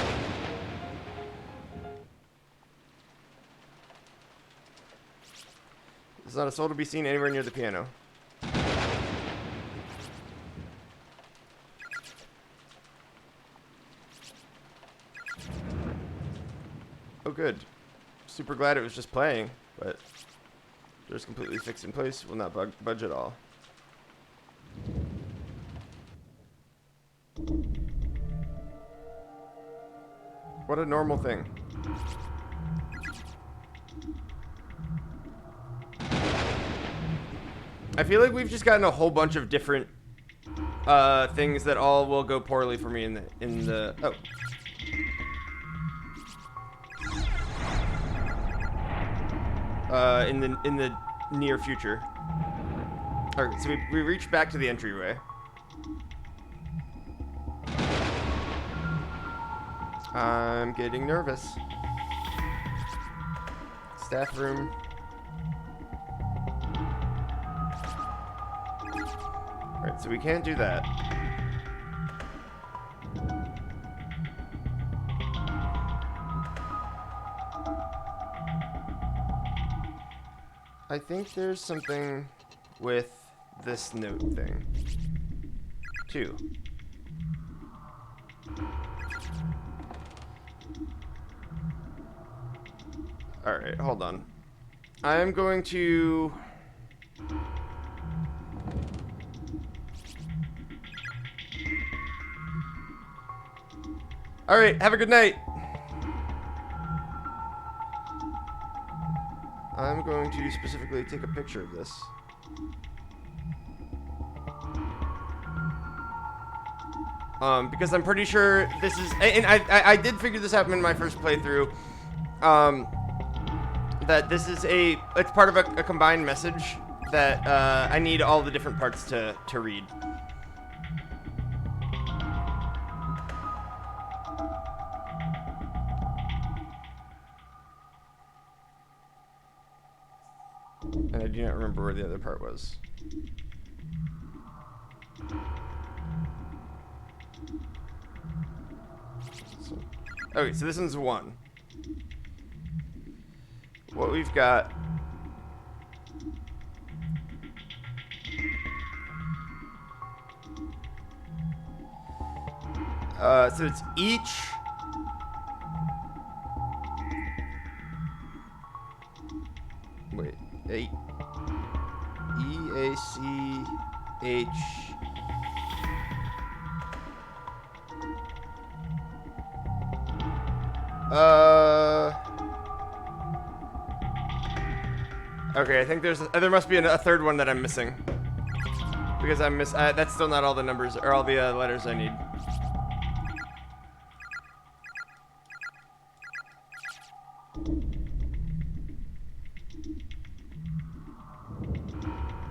Speaker 1: There's not a soul to be seen anywhere near the piano. Oh good. Super glad it was just playing, but door's completely fixed in place, will not budge at all. What a normal thing. I feel like we've just gotten a whole bunch of different things that all will go poorly for me in the oh. In the near future. Alright, so we reached back to the entryway. I'm getting nervous. Staff room. Alright, so we can't do that. I think there's something with this note thing, too. Alright, hold on. I'm going to... Alright, have a good night! I'm going to specifically take a picture of this. Because I'm pretty sure this is, and I did figure this out in my first playthrough, that this is it's part of a combined message that I need all the different parts to read. And I do not remember where the other part was. Okay, so this one's 1. What we've got... so it's each... E-A-C-H... Okay, I think there must be a third one that I'm missing. Because that's still not all the numbers, or all the letters I need.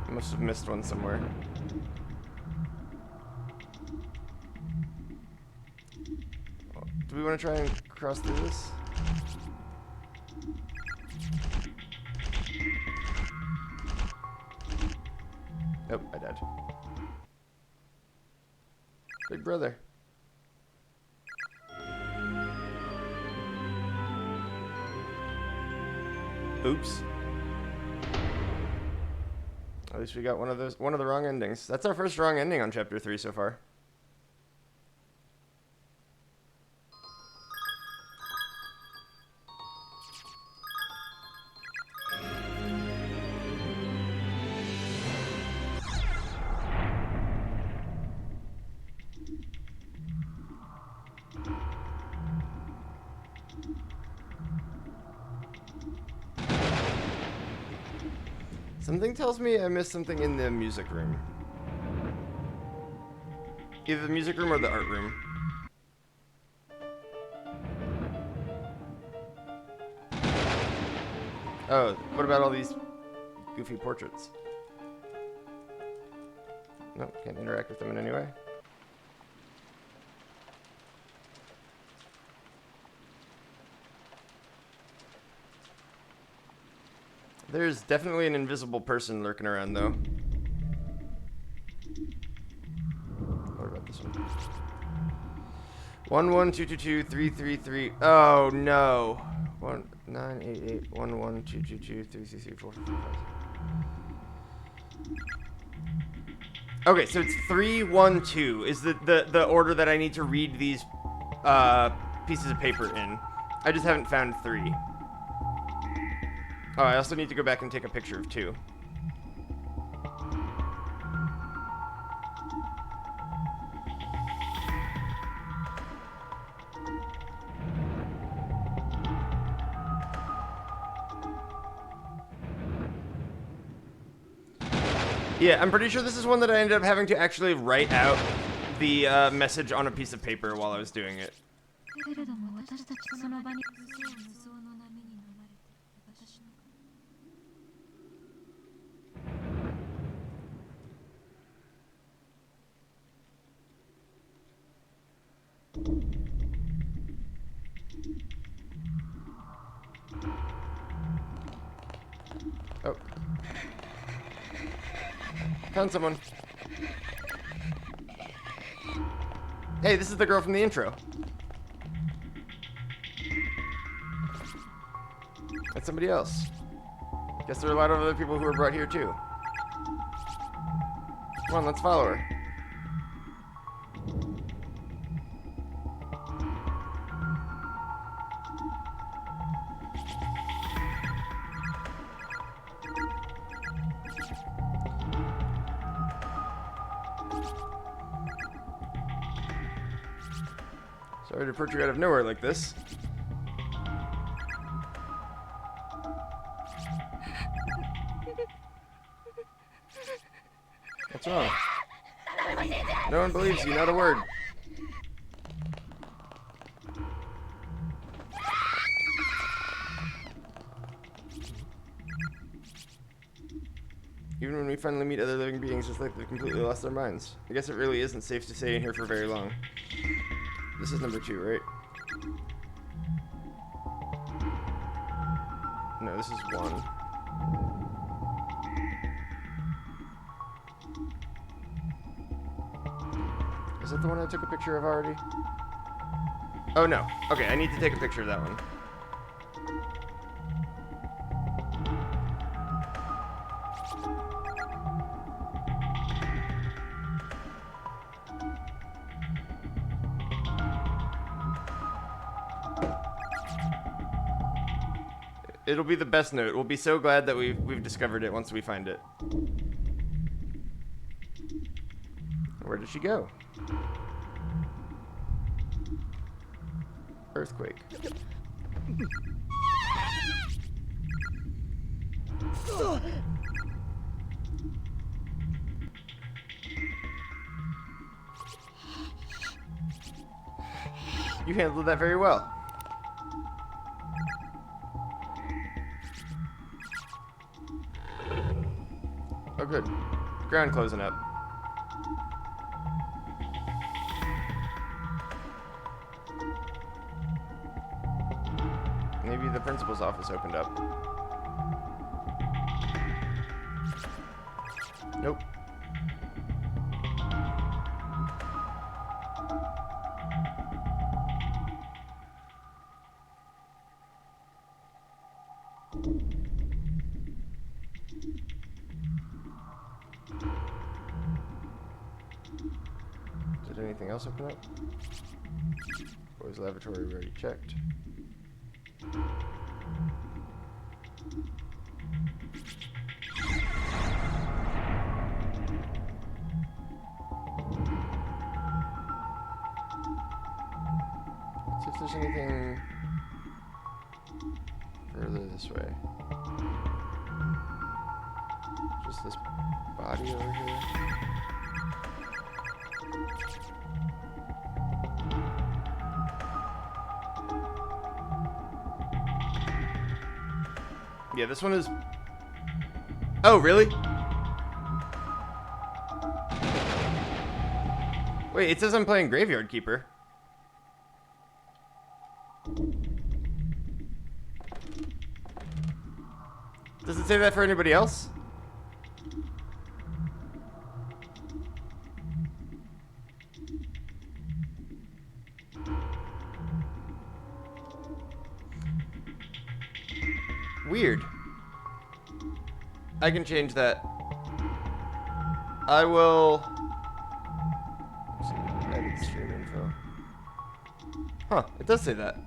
Speaker 1: I must have missed one somewhere. Do we want to try and cross through this? Nope, I died. Big brother. Oops. At least we got one of the wrong endings. That's our first wrong ending on chapter 3 so far. Something tells me I missed something in the music room. Either the music room or the art room. Oh, what about all these goofy portraits? Nope, can't interact with them in any way. There's definitely an invisible person lurking around, though. What about this one? 11222 Oh no! 988 11222 333 Okay, so it's 312 is the order that I need to read these pieces of paper in. I just haven't found 3. Oh, I also need to go back and take a picture of 2. Yeah, I'm pretty sure this is one that I ended up having to actually write out the message on a piece of paper while I was doing it. Oh. Found someone. Hey, this is the girl from the intro. That's somebody else. Guess there are a lot of other people who were brought here too. Come on, let's follow her. Sorry to put you out of nowhere like this. What's wrong? No one believes you, not a word. Even when we finally meet other living beings, it's like they've completely lost their minds. I guess it really isn't safe to stay in here for very long. This is number 2, right? No, this is 1. Is that the one I took a picture of already? Oh no. Okay, I need to take a picture of that one. It'll be the best note. We'll be so glad that we've discovered it once we find it. Where did she go? Earthquake. You handled that very well. Oh, good. Ground closing up. Maybe the principal's office opened up. Nope. Did anything else open up? Boys' lavatory we already checked. Let's see if there's anything further this way. Just this body over here. Yeah, this one is... Oh, really? Wait, it says I'm playing Graveyard Keeper. Does it say that for anybody else? Weird. I can change that. I will... Edit stream info. Huh, it does say that.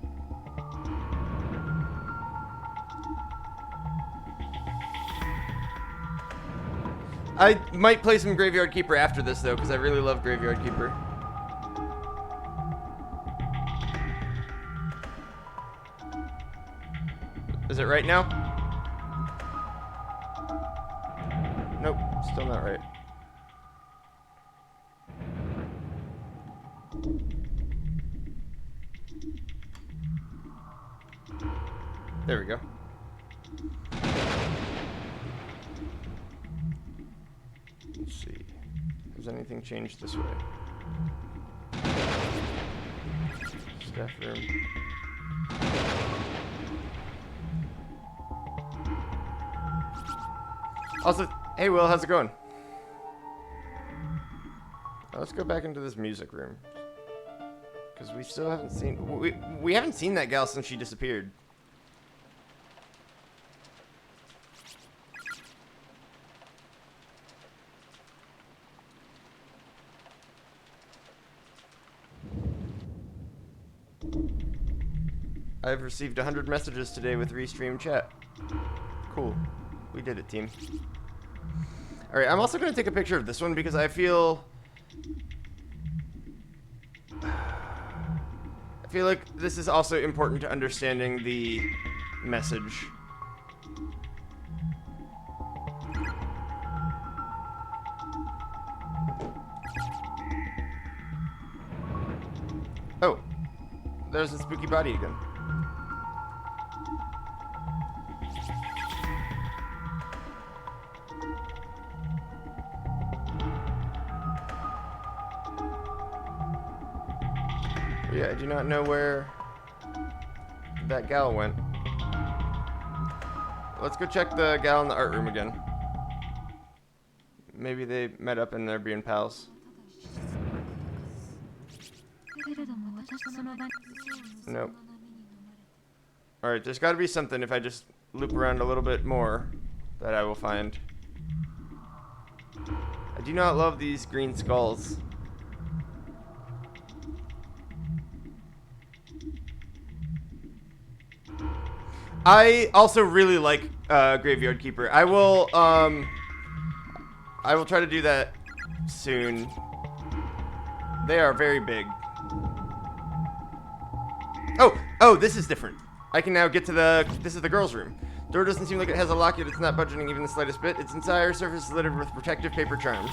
Speaker 1: I might play some Graveyard Keeper after this, though, because I really love Graveyard Keeper. Is it right now? Nope, still not right. There we go. Let's see. Has anything changed this way? Staff room. Also, hey Will, how's it going? Let's go back into this music room. Because we still haven't seen... We haven't seen that gal since she disappeared. I've received 100 messages today with Restream chat. Cool. We did it, team. Alright, I'm also going to take a picture of this one because I feel... I feel like this is also important to understanding the message. Oh. There's a spooky body again. Yeah, I do not know where that gal went. Let's go check the gal in the art room again. Maybe they met up and they're being pals. Nope. Alright, there's gotta be something if I just loop around a little bit more that I will find. I do not love these green skulls. I also really like Graveyard Keeper. I will try to do that soon. They are very big. Oh, this is different. I can now get to this is the girls' room. Door doesn't seem like it has a lock, yet it's not budging even the slightest bit. Its entire surface is littered with protective paper charms.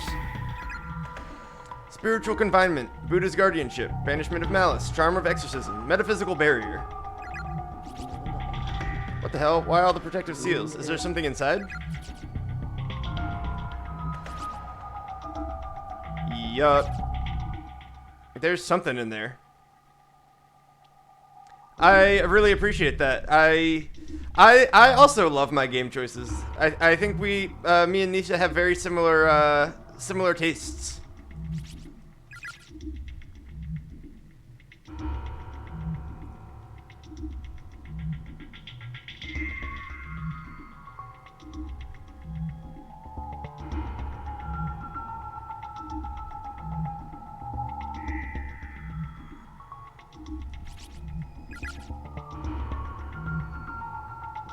Speaker 1: Spiritual confinement, Buddha's guardianship, banishment of malice, charm of exorcism, metaphysical barrier. What the hell? Why all the protective seals? Is there something inside? Yup. There's something in there. I really appreciate that. I also love my game choices. I think me and Nisha have very similar tastes.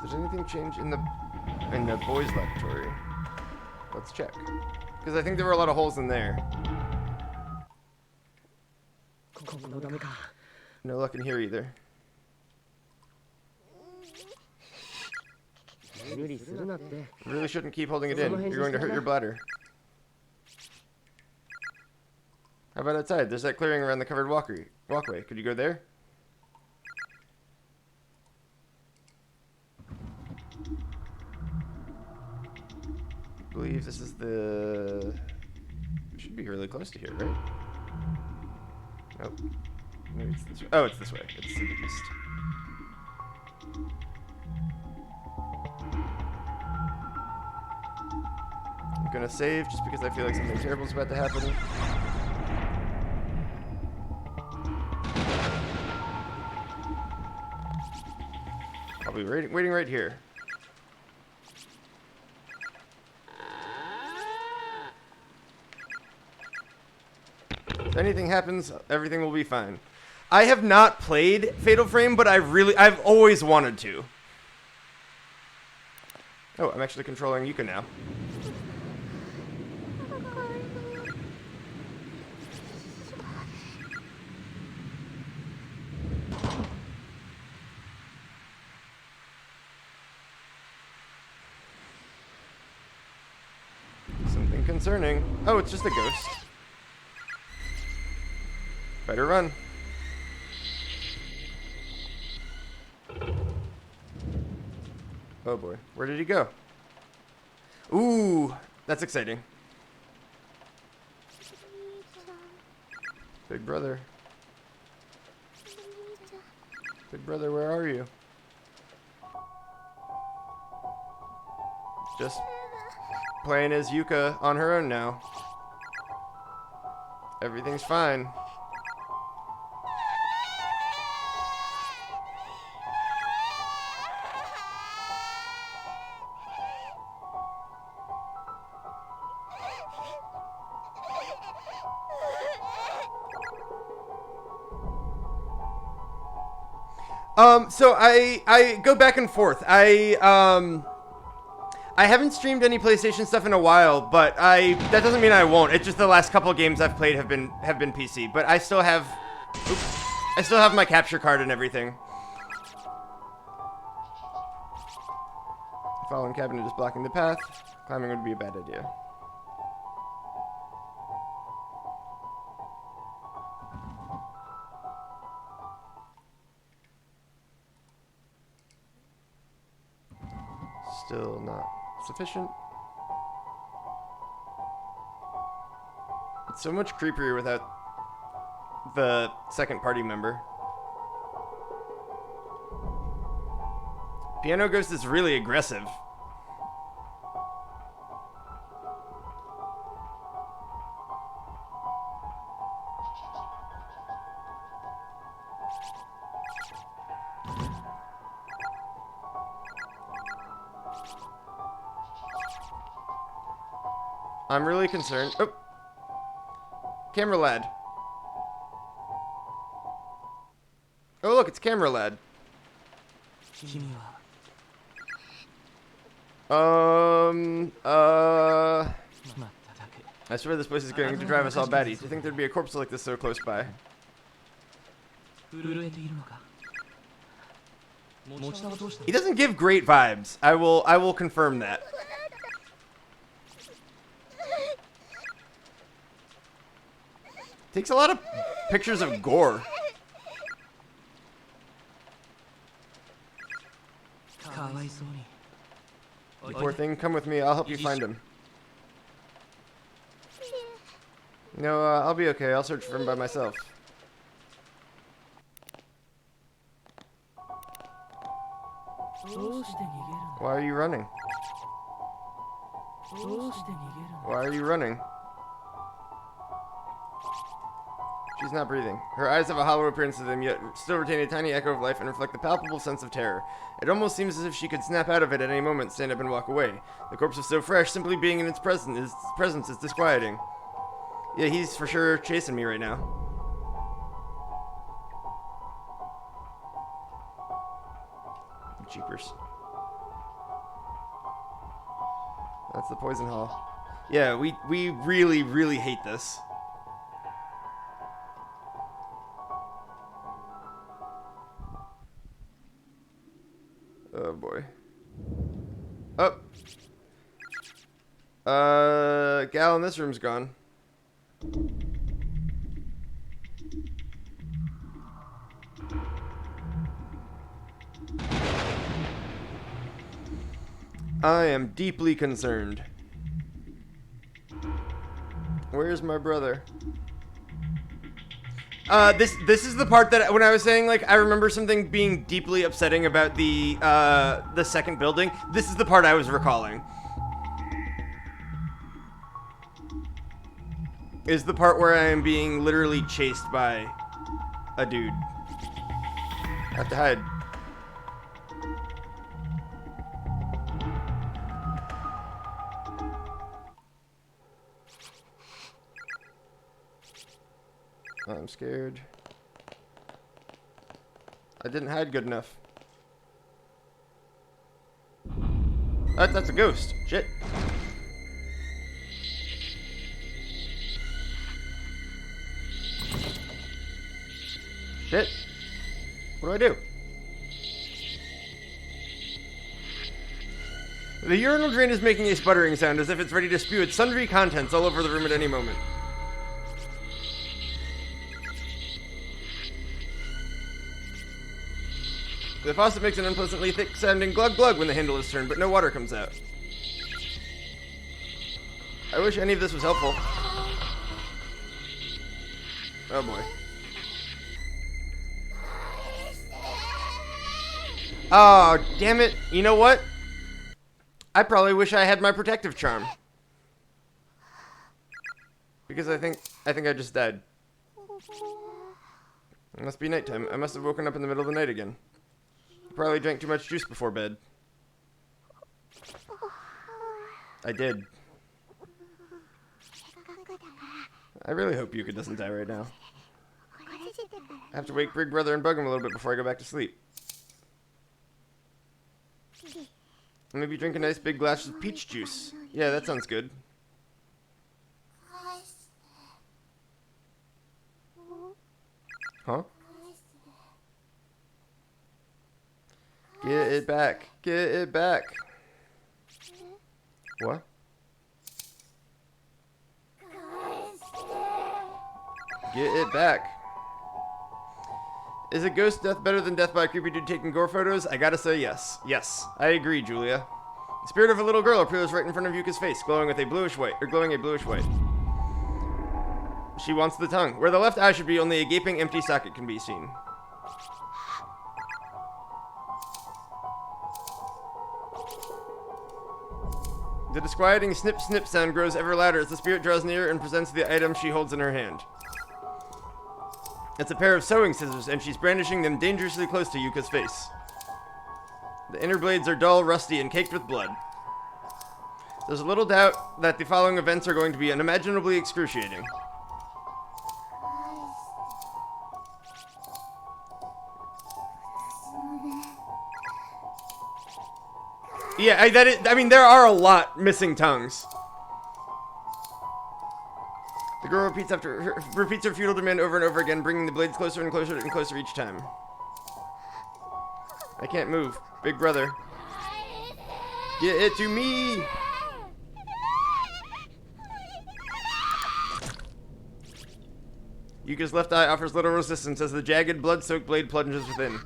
Speaker 1: Does anything change in the boys' laboratory? Let's check. Because I think there were a lot of holes in there. No luck in here either. You really shouldn't keep holding it in. You're going to hurt your bladder. How about outside? There's that clearing around the covered walkway. Could you go there? I believe this is the... It should be really close to here, right? Nope. Maybe it's this way. Oh, it's this way. It's to the east. I'm gonna save just because I feel like something terrible is about to happen. I'll be waiting right here. If anything happens, everything will be fine. I have not played Fatal Frame, but I've always wanted to. Oh, I'm actually controlling Yuka now. Something concerning. Oh, it's just a ghost. Better run. Oh boy, where did he go? Ooh, that's exciting. Big brother. Big brother, where are you? Just playing as Yuka on her own now. Everything's fine. So I go back and forth. I haven't streamed any PlayStation stuff in a while, but that doesn't mean I won't. It's just the last couple of games I've played have been PC, but I still have my capture card and everything. Fallen cabinet is blocking the path. Climbing would be a bad idea. Still not sufficient. It's so much creepier without the second party member. Piano Ghost is really aggressive. I'm really concerned. Oh! Camera Lad. Oh, look, it's Camera Lad. I swear this place is going to drive us all batty. To think there'd be a corpse like this so close by. He doesn't give great vibes. I will confirm that. Takes a lot of pictures of gore. You poor thing, come with me. I'll help you find him. No, I'll be okay. I'll search for him by myself. Why are you running? Why are you running? She's not breathing. Her eyes have a hollow appearance to them, yet still retain a tiny echo of life and reflect the palpable sense of terror. It almost seems as if she could snap out of it at any moment, stand up and walk away. The corpse is so fresh, simply being in its presence is disquieting. Yeah, he's for sure chasing me right now. Jeepers. That's the poison hall. Yeah, we really, really hate this. Oh boy. Oh. Gal in this room's gone. I am deeply concerned. Where's my brother? This is the part that when I was saying, like, I remember something being deeply upsetting about the second building. This is the part I was recalling. Is the part where I am being literally chased by a dude. I have to hide. I'm scared. I didn't hide good enough. That's a ghost. Shit. Shit. What do? The urinal drain is making a sputtering sound as if it's ready to spew its sundry contents all over the room at any moment. The faucet makes an unpleasantly thick-sounding glug-glug when the handle is turned, but no water comes out. I wish any of this was helpful. Oh boy. Oh, damn it. You know what? I probably wish I had my protective charm. Because I think I just died. It must be nighttime. I must have woken up in the middle of the night again. Probably drank too much juice before bed. I did. I really hope Yuka doesn't die right now. I have to wake Big Brother and bug him a little bit before I go back to sleep. Maybe drink a nice big glass of peach juice. Yeah, that sounds good. Huh? Get it back. Get it back. What? Get it back. Is a ghost death better than death by a creepy dude taking gore photos? I gotta say yes. Yes, I agree, Julia. The spirit of a little girl appears right in front of Yuka's face, glowing a bluish white. She wants the tongue. Where the left eye should be, only a gaping empty socket can be seen. The disquieting snip snip sound grows ever louder as the spirit draws near and presents the item she holds in her hand. It's a pair of sewing scissors, and she's brandishing them dangerously close to Yuka's face. The inner blades are dull, rusty, and caked with blood. There's little doubt that the following events are going to be unimaginably excruciating. Yeah, I mean, there are a lot missing tongues. The girl repeats her futile demand over and over again, bringing the blades closer and closer and closer each time. I can't move. Big brother. Get it to me! Yuka's left eye offers little resistance as the jagged, blood-soaked blade plunges within.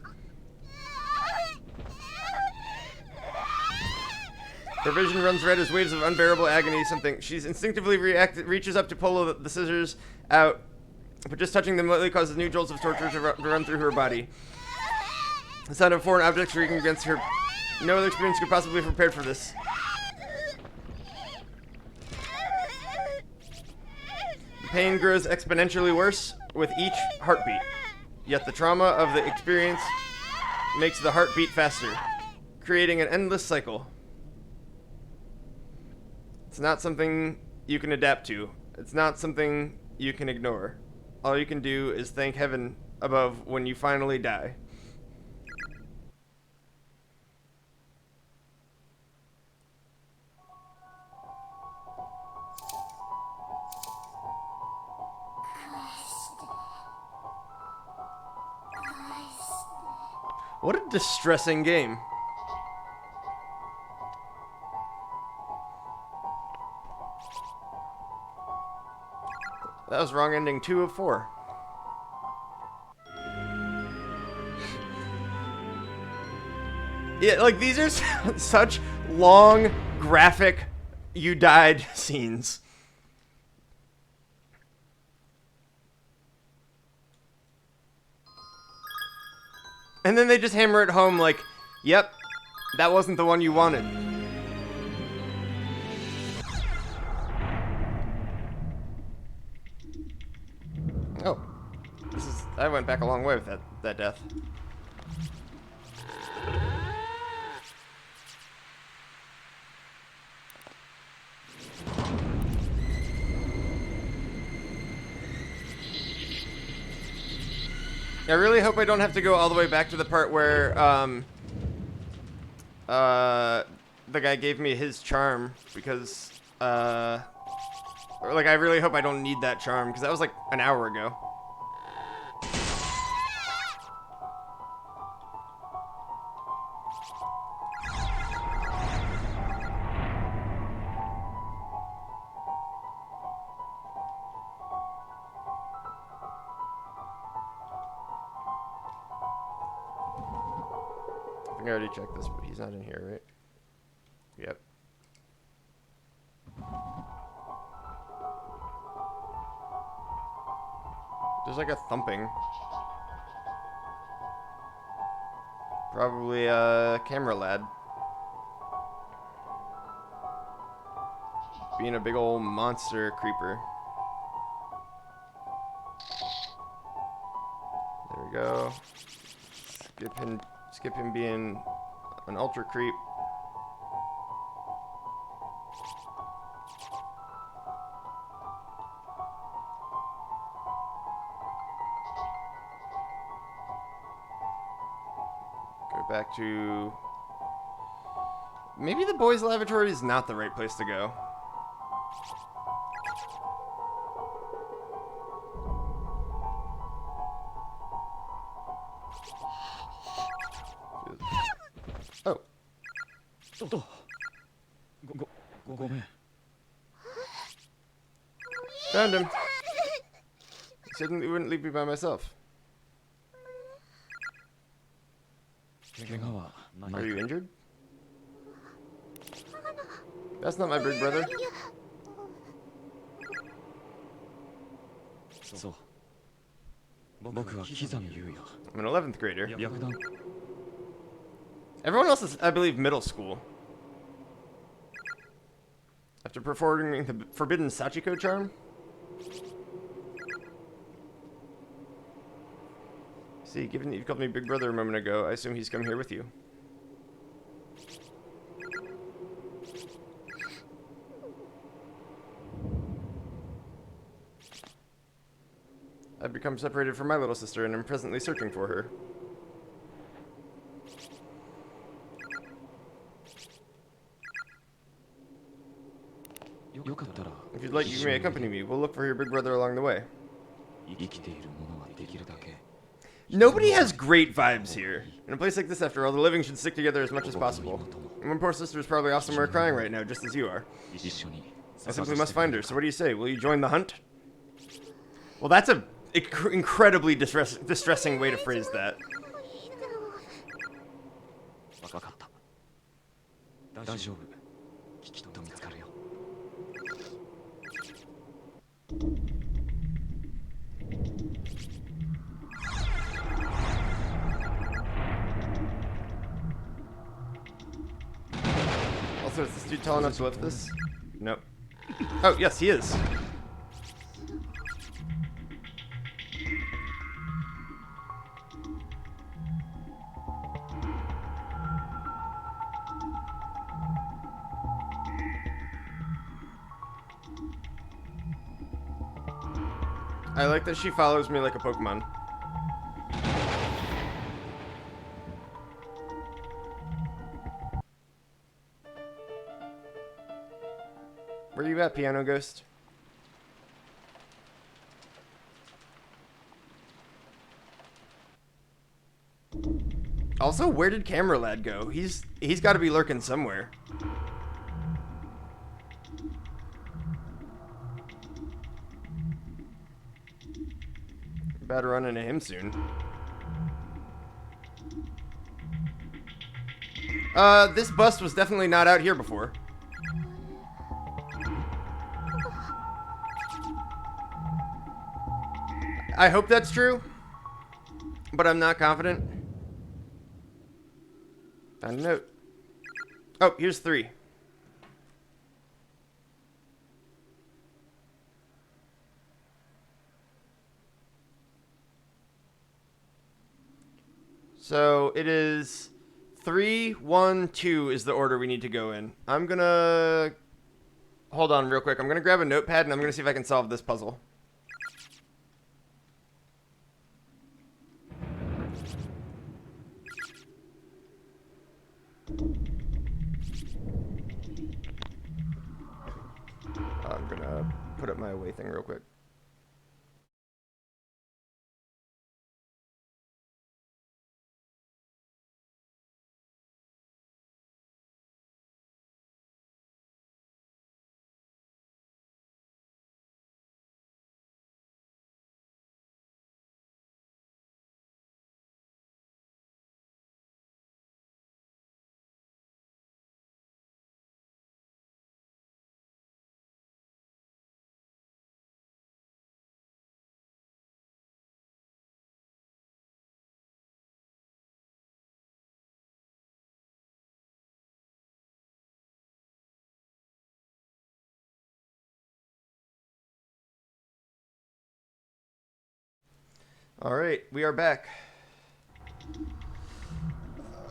Speaker 1: Her vision runs red as waves of unbearable agony. She's instinctively reaches up to pull the scissors out, but just touching them lightly causes new jolts of torture to run through her body. The sound of foreign objects shrieking against her. No other experience could possibly be prepared for this. The pain grows exponentially worse with each heartbeat. Yet the trauma of the experience makes the heartbeat faster, creating an endless cycle. It's not something you can adapt to. It's not something you can ignore. All you can do is thank heaven above when you finally die. What a distressing game. That was wrong ending 2 of 4. Yeah, like these are such long, graphic, you died scenes. And then they just hammer it home like, yep, that wasn't the one you wanted. Oh. I went back a long way with that death. I really hope I don't have to go all the way back to the part where the guy gave me his charm, because like I really hope I don't need that charm, because that was like an hour ago. I think I already checked this, but he's not in here, right? Yep. There's like a thumping. Probably a camera lad. Being a big old monster creeper. There we go. Skip him being an ultra creep. Go back to... Maybe the boys' lavatory is not the right place to go. Oh. Found him. He said he wouldn't leave me by myself. Are you injured? That's not my big brother. I'm an 11th grader. Everyone else is, I believe, middle school. After performing the forbidden Sachiko charm? See, given that you called me big brother a moment ago, I assume he's come here with you. I've become separated from my little sister and am presently searching for her. If you'd like, you may accompany me. We'll look for your big brother along the way. Nobody has great vibes here. In a place like this, after all, the living should stick together as much as possible. And one poor sister is probably off somewhere crying right now, just as you are. I simply must find her, so what do you say? Will you join the hunt? Well, that's a incredibly distressing way to phrase that. Also, is this dude tall enough to lift this? Nope. Oh, yes, he is. I like that she follows me like a Pokemon. Where you at, Piano Ghost? Also, where did Camera Lad go? He's got to be lurking somewhere. Better run into him soon. This bus was definitely not out here before. I hope that's true, but I'm not confident. Found a note. Oh, here's 3. So it is 3, 1, 2 is the order we need to go in. I'm gonna hold on real quick. I'm gonna grab a notepad and I'm gonna see if I can solve this puzzle. I'm gonna put up my away thing real quick. All right, we are back.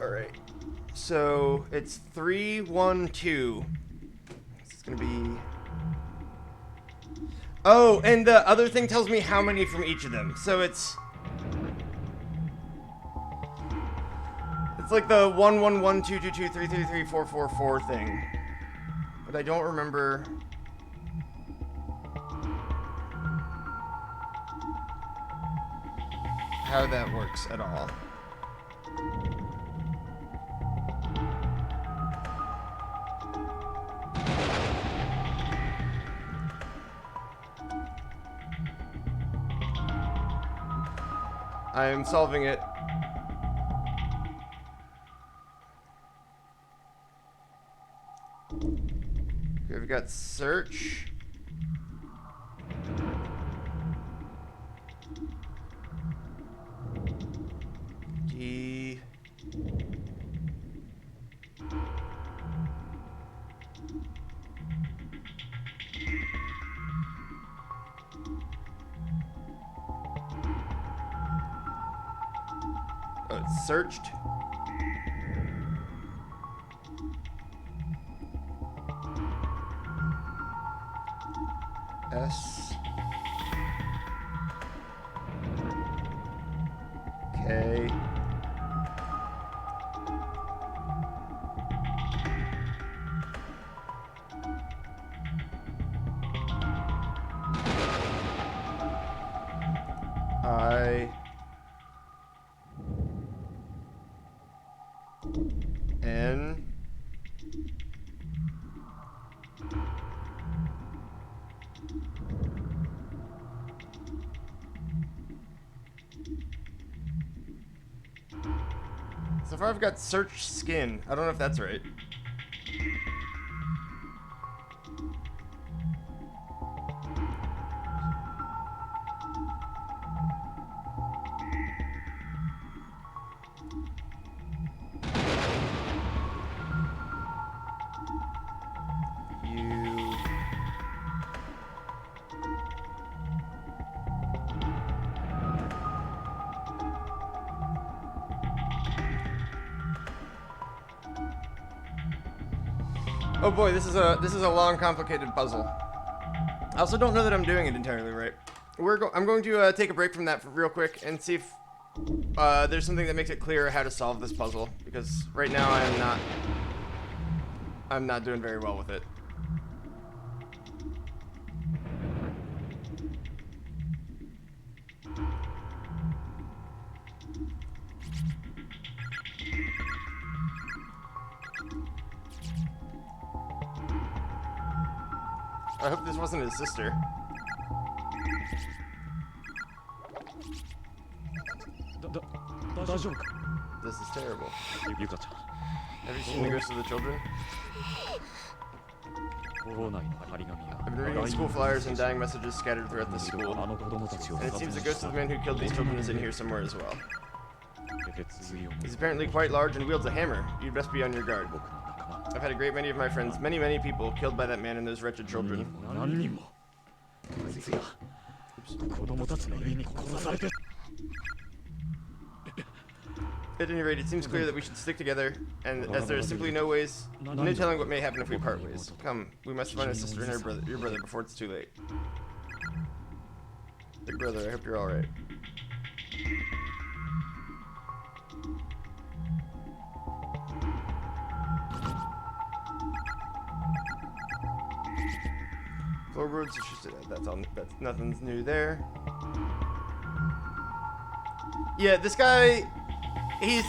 Speaker 1: All right, so it's 3, 1, 2. It's gonna be. Oh, and the other thing tells me how many from each of them. So it's like the 1, 1, 1, 2, 2, 2, 3, 3, 3, 4, 4, 4 thing. But I don't remember. How that works at all. I am solving it. Okay, we've got search. D. Oh, it's searched. S. K. try N. So far I've got search skin. I don't know if that's right. Oh boy, this is a long, complicated puzzle. I also don't know that I'm doing it entirely right. I'm going to take a break from that real quick and see if there's something that makes it clearer how to solve this puzzle, because right now I'm not doing very well with it. I hope this wasn't his sister. This is terrible. Have you seen the Ghost of the Children? I've been reading school flyers and dying messages scattered throughout the school. And it seems the ghost of the man who killed these children is in here somewhere as well. He's apparently quite large and wields a hammer. You'd best be on your guard. I've had a great many of my friends, many people, killed by that man and those wretched children. At any rate, it seems clear that we should stick together, and as there is simply no telling what may happen if we part ways. Come, we must find a sister and your brother before it's too late. Big brother, I hope you're alright. Floorboards, that's nothing's new there. Yeah, this guy, he's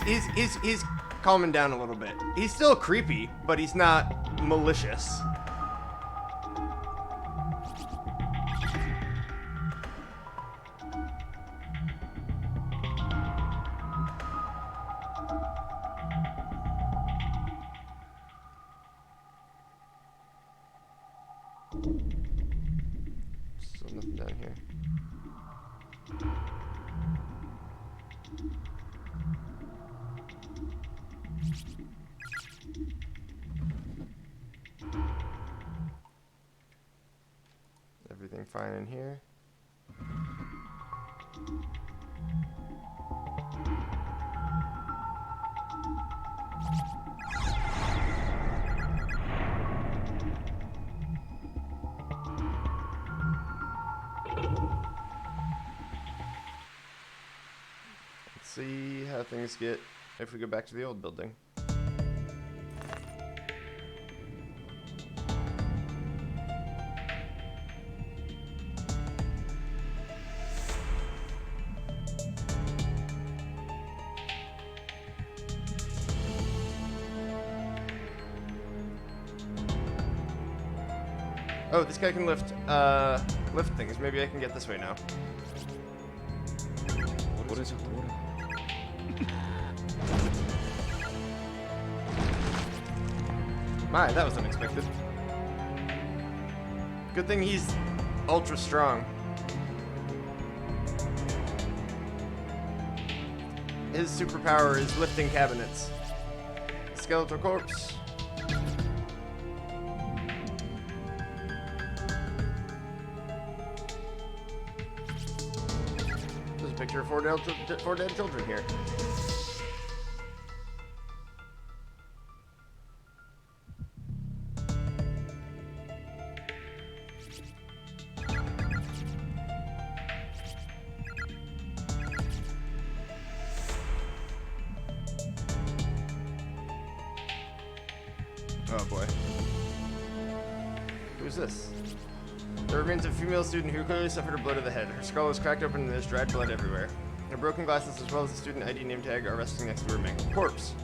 Speaker 1: calming down a little bit. He's still creepy, but he's not malicious. Still nothing down here. Everything fine in here. Let's see how things get if we go back to the old building. Oh, this guy can lift things. Maybe I can get this way now. My, that was unexpected. Good thing he's ultra strong. His superpower is lifting cabinets. Skeletal corpse. There's a picture of four dead children here. Oh boy. Who's this? The remains of a female student who clearly suffered a blow to the head. Her skull is cracked open and there's dried blood everywhere. Her broken glasses as well as the student ID name tag are resting next to her mangled corpse.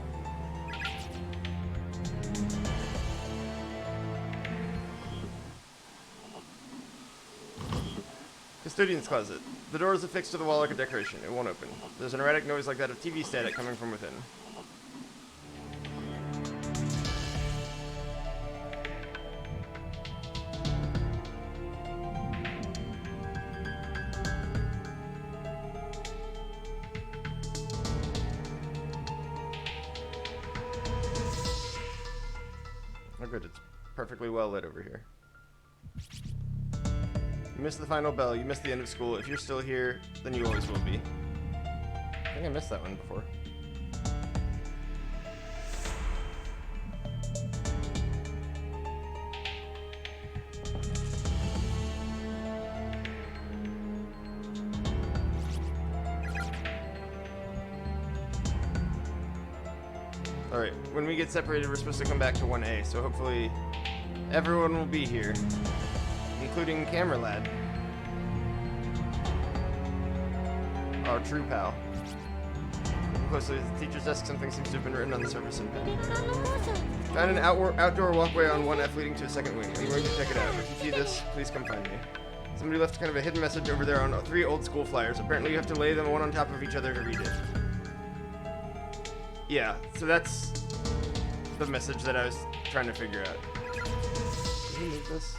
Speaker 1: Custodian's closet. The door is affixed to the wall like a decoration. It won't open. There's an erratic noise like that of TV static coming from within. Oh good, it's perfectly well lit over here. You missed the final bell, you missed the end of school. If you're still here, then you always will be. I think I missed that one before. Alright, when we get separated, we're supposed to come back to 1A, so hopefully everyone will be here, including Camera Lad, our true pal. Looking closely at the teacher's desk, something seems to have been written on the surface in pen. Found an outdoor walkway on 1F leading to a second wing. I'm going to check it out. If you see this, please come find me. Somebody left kind of a hidden message over there on 3 old school flyers. Apparently you have to lay them one on top of each other to read it. Yeah, so that's the message that I was trying to figure out. Did he move this?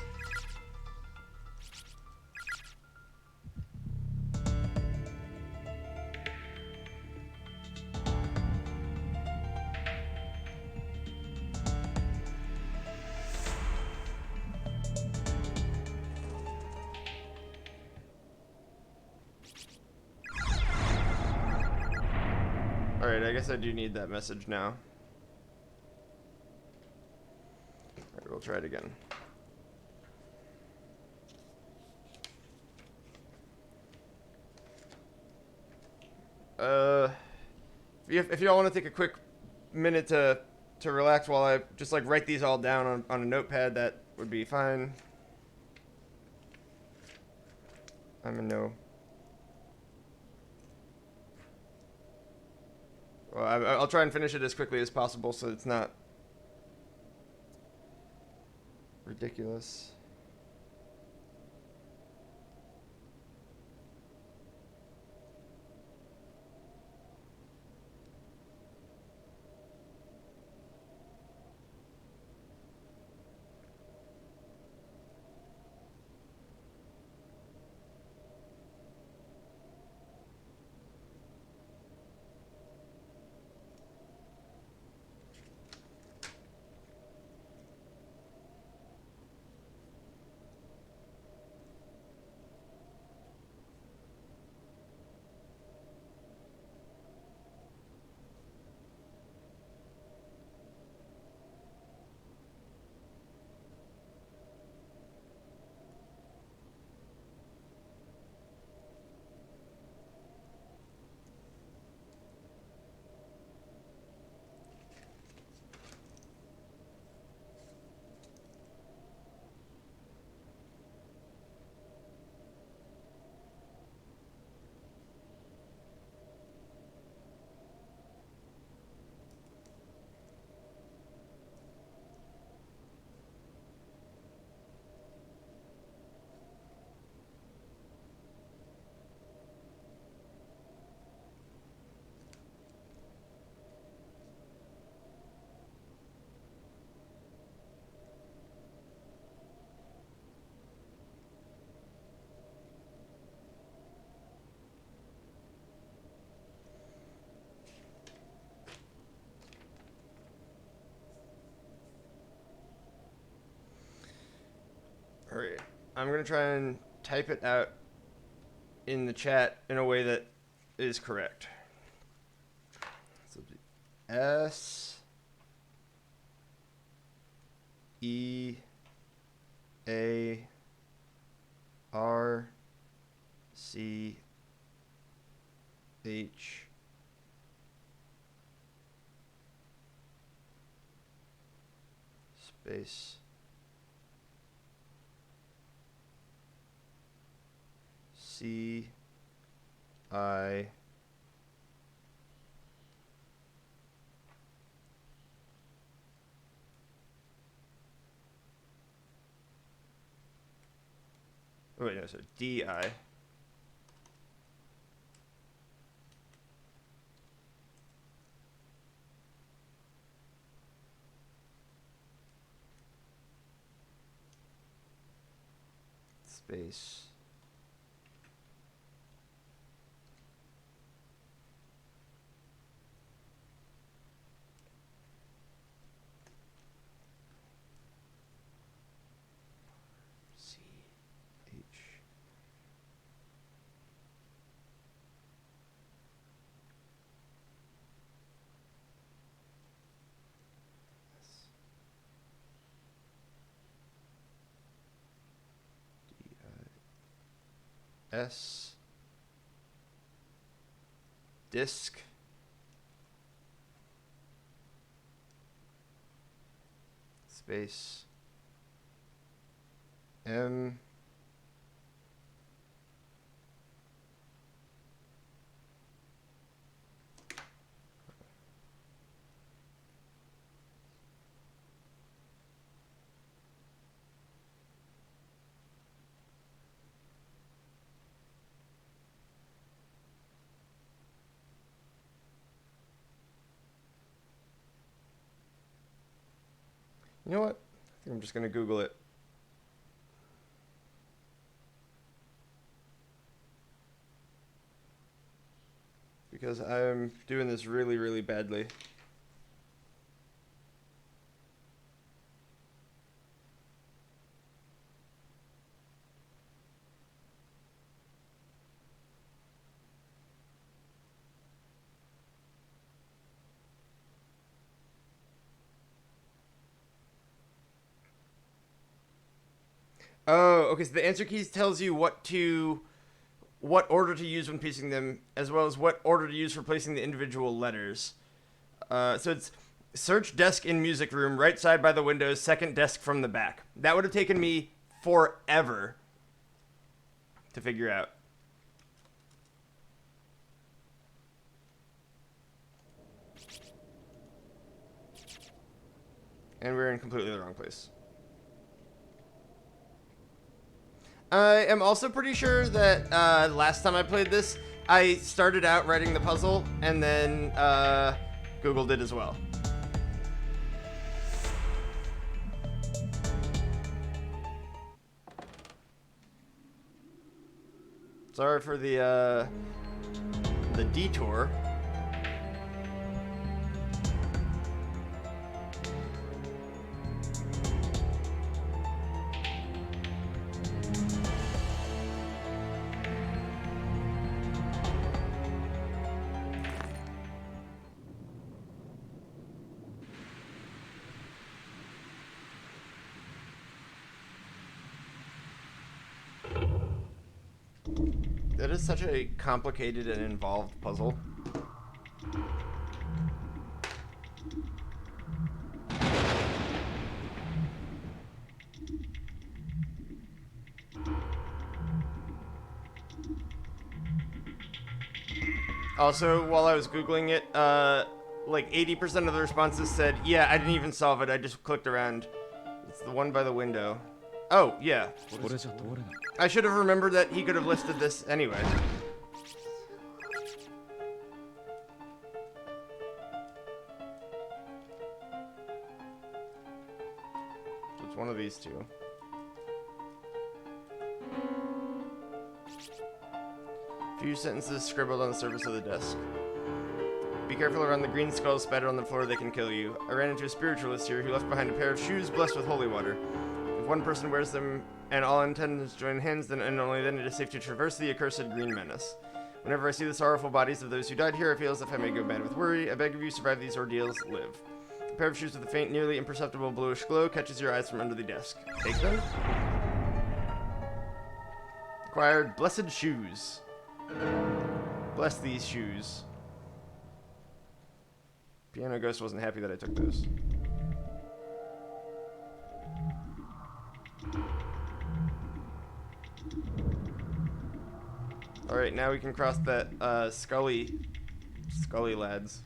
Speaker 1: Alright, I guess I do need that message now. Alright, we'll try it again. If y'all want to take a quick minute to relax while I just like write these all down on a notepad, that would be fine. I'm in no... Well, I'll try and finish it as quickly as possible so it's not ridiculous. Alright, I'm going to try and type it out in the chat in a way that is correct. So S E A R C H space C I oh, wait, no, so DI space C H S D I S disk space M You know what? I think I'm just gonna Google it. Because I'm doing this really, really badly. Oh, okay, so the answer keys tells you what order to use when piecing them, as well as what order to use for placing the individual letters. So it's search desk in music room, right side by the windows, second desk from the back. That would have taken me forever to figure out. And we're in completely the wrong place. I am also pretty sure that last time I played this, I started out writing the puzzle and then Googled it as well. Sorry for the detour. That is such a complicated and involved puzzle. Also, while I was Googling it, like 80% of the responses said, yeah, I didn't even solve it, I just clicked around. It's the one by the window. Oh, yeah. I should have remembered that he could have listed this anyway. So it's one of these two. Few sentences scribbled on the surface of the desk. Be careful around the green skulls spattered on the floor, they can kill you. I ran into a spiritualist here who left behind a pair of shoes blessed with holy water. If one person wears them and all attendants join hands, then and only then it is safe to traverse the accursed green menace. Whenever I see the sorrowful bodies of those who died here, I feel as if I may go mad with worry. I beg of you, survive these ordeals, live. A pair of shoes with a faint, nearly imperceptible bluish glow catches your eyes from under the desk. Take them. Acquired blessed shoes. Bless these shoes. Piano Ghost wasn't happy that I took those. Alright, now we can cross that, Scully lads.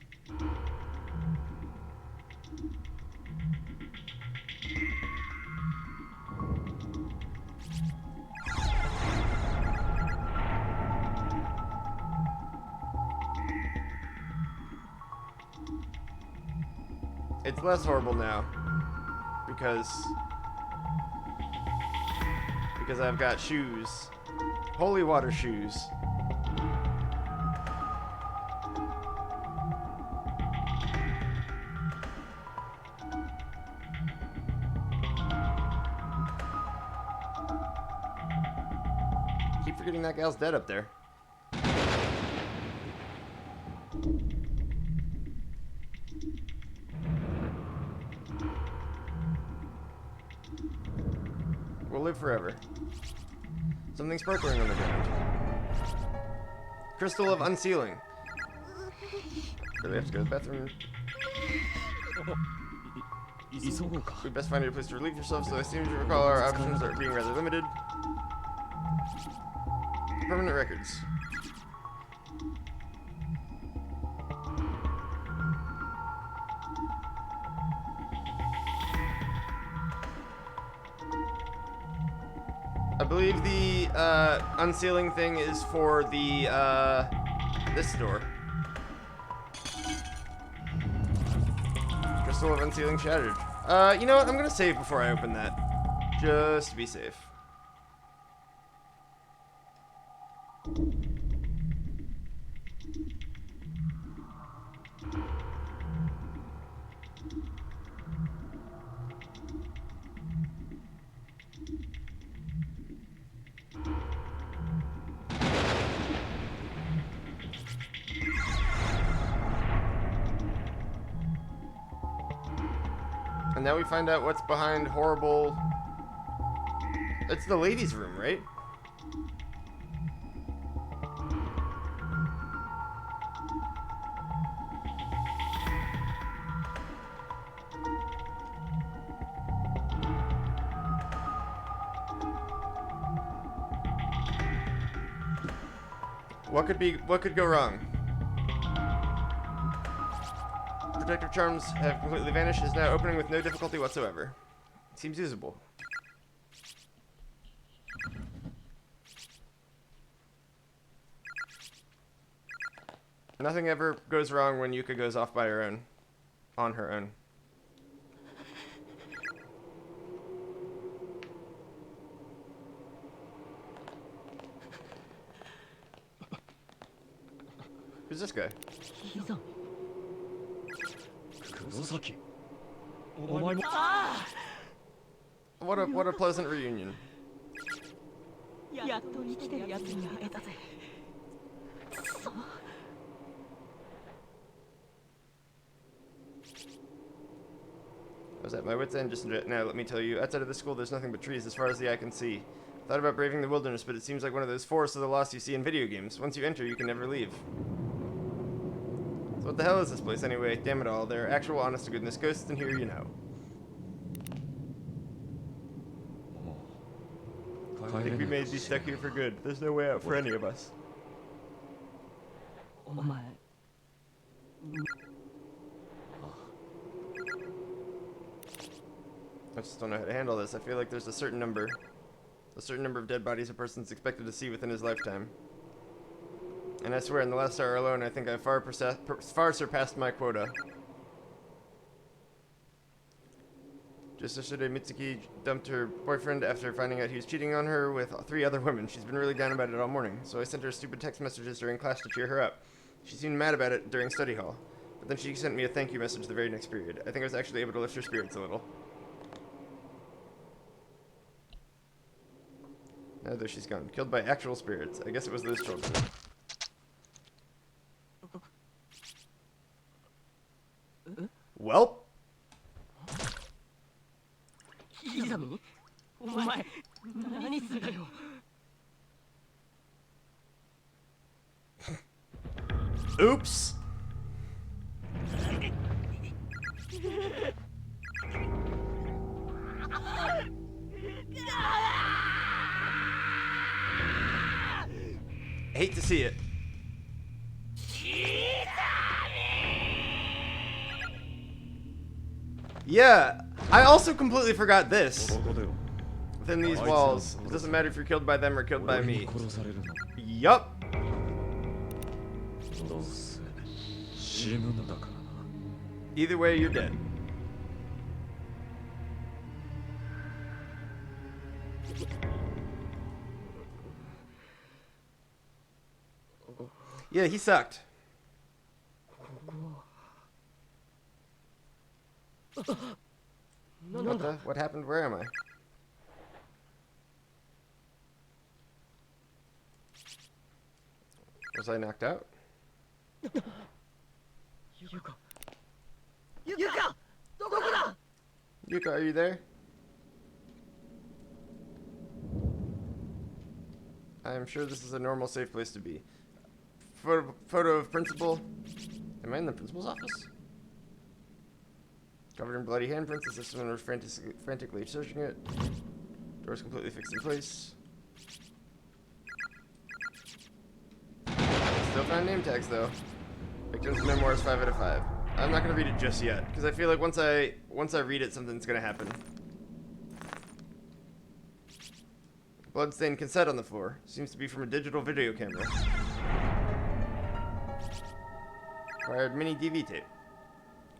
Speaker 1: It's less horrible now. Because I've got shoes. Holy water shoes. Keep forgetting that gal's dead up there. We'll live forever. Something sparkling on the ground. Crystal of unsealing. Really have to go to the bathroom. We best find a place to relieve yourself, so I seem to recall our options are being rather limited. Permanent records. I believe the unsealing thing is for the this door. Crystal of unsealing shattered. You know what? I'm gonna save before I open that, just to be safe. And now we find out what's behind horrible... It's the ladies' room, right? What could go wrong? Protective charms have completely vanished. Is now opening with no difficulty whatsoever. Seems usable. Nothing ever goes wrong when Yuka goes off by her own. On her own. Who's this guy? What a pleasant reunion. I was at my wit's end just now, let me tell you. Outside of the school, there's nothing but trees as far as the eye can see. Thought about braving the wilderness, but it seems like one of those forests of the lost you see in video games. Once you enter, you can never leave. So what the hell is this place anyway? Damn it all, there are actual honest-to-goodness ghosts in here, you know. I think we may be stuck here for good. There's no way out for any of us. I just don't know how to handle this. I feel like there's a certain number of dead bodies a person's expected to see within his lifetime. And I swear, in the last hour alone, I think I've far surpassed my quota. Just yesterday, Mitsuki dumped her boyfriend after finding out he was cheating on her with 3 other women. She's been really down about it all morning, so I sent her stupid text messages during class to cheer her up. She seemed mad about it during study hall, but then she sent me a thank you message the very next period. I think I was actually able to lift her spirits a little. Now there she's gone. Killed by actual spirits. I guess it was those children. Welp. Oops. Hate to see it. Yeah, I also completely forgot this. Within these walls, it doesn't matter if you're killed by them or killed by me. Yup. Either way, you're dead. Yeah, he sucked. What happened? Where am I? Was I knocked out?
Speaker 2: Yuka! Yuka!
Speaker 1: Yuka, are you there? I am sure this is a normal, safe place to be. Photo of principal. Am I in the principal's office? Covered in bloody handprints, the system was frantically searching it. Doors completely fixed in place. Still found name tags though. Victim's memoirs 5 out of 5. I'm not gonna read it just yet because I feel like once I read it, something's gonna happen. Bloodstained cassette on the floor. Seems to be from a digital video camera. Acquired mini DV tape.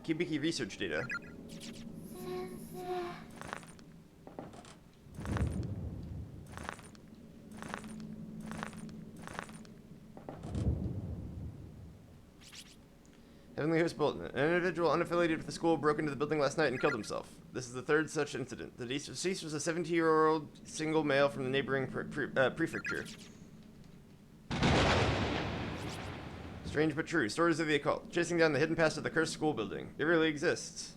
Speaker 1: Kibiki research data. Heavenly Host Bulletin. An individual unaffiliated with the school broke into the building last night and killed himself. This is the third such incident. The deceased was a 17-year-old single male from the neighboring prefecture. Strange but true. Stories of the occult. Chasing down the hidden past of the cursed school building. It really exists.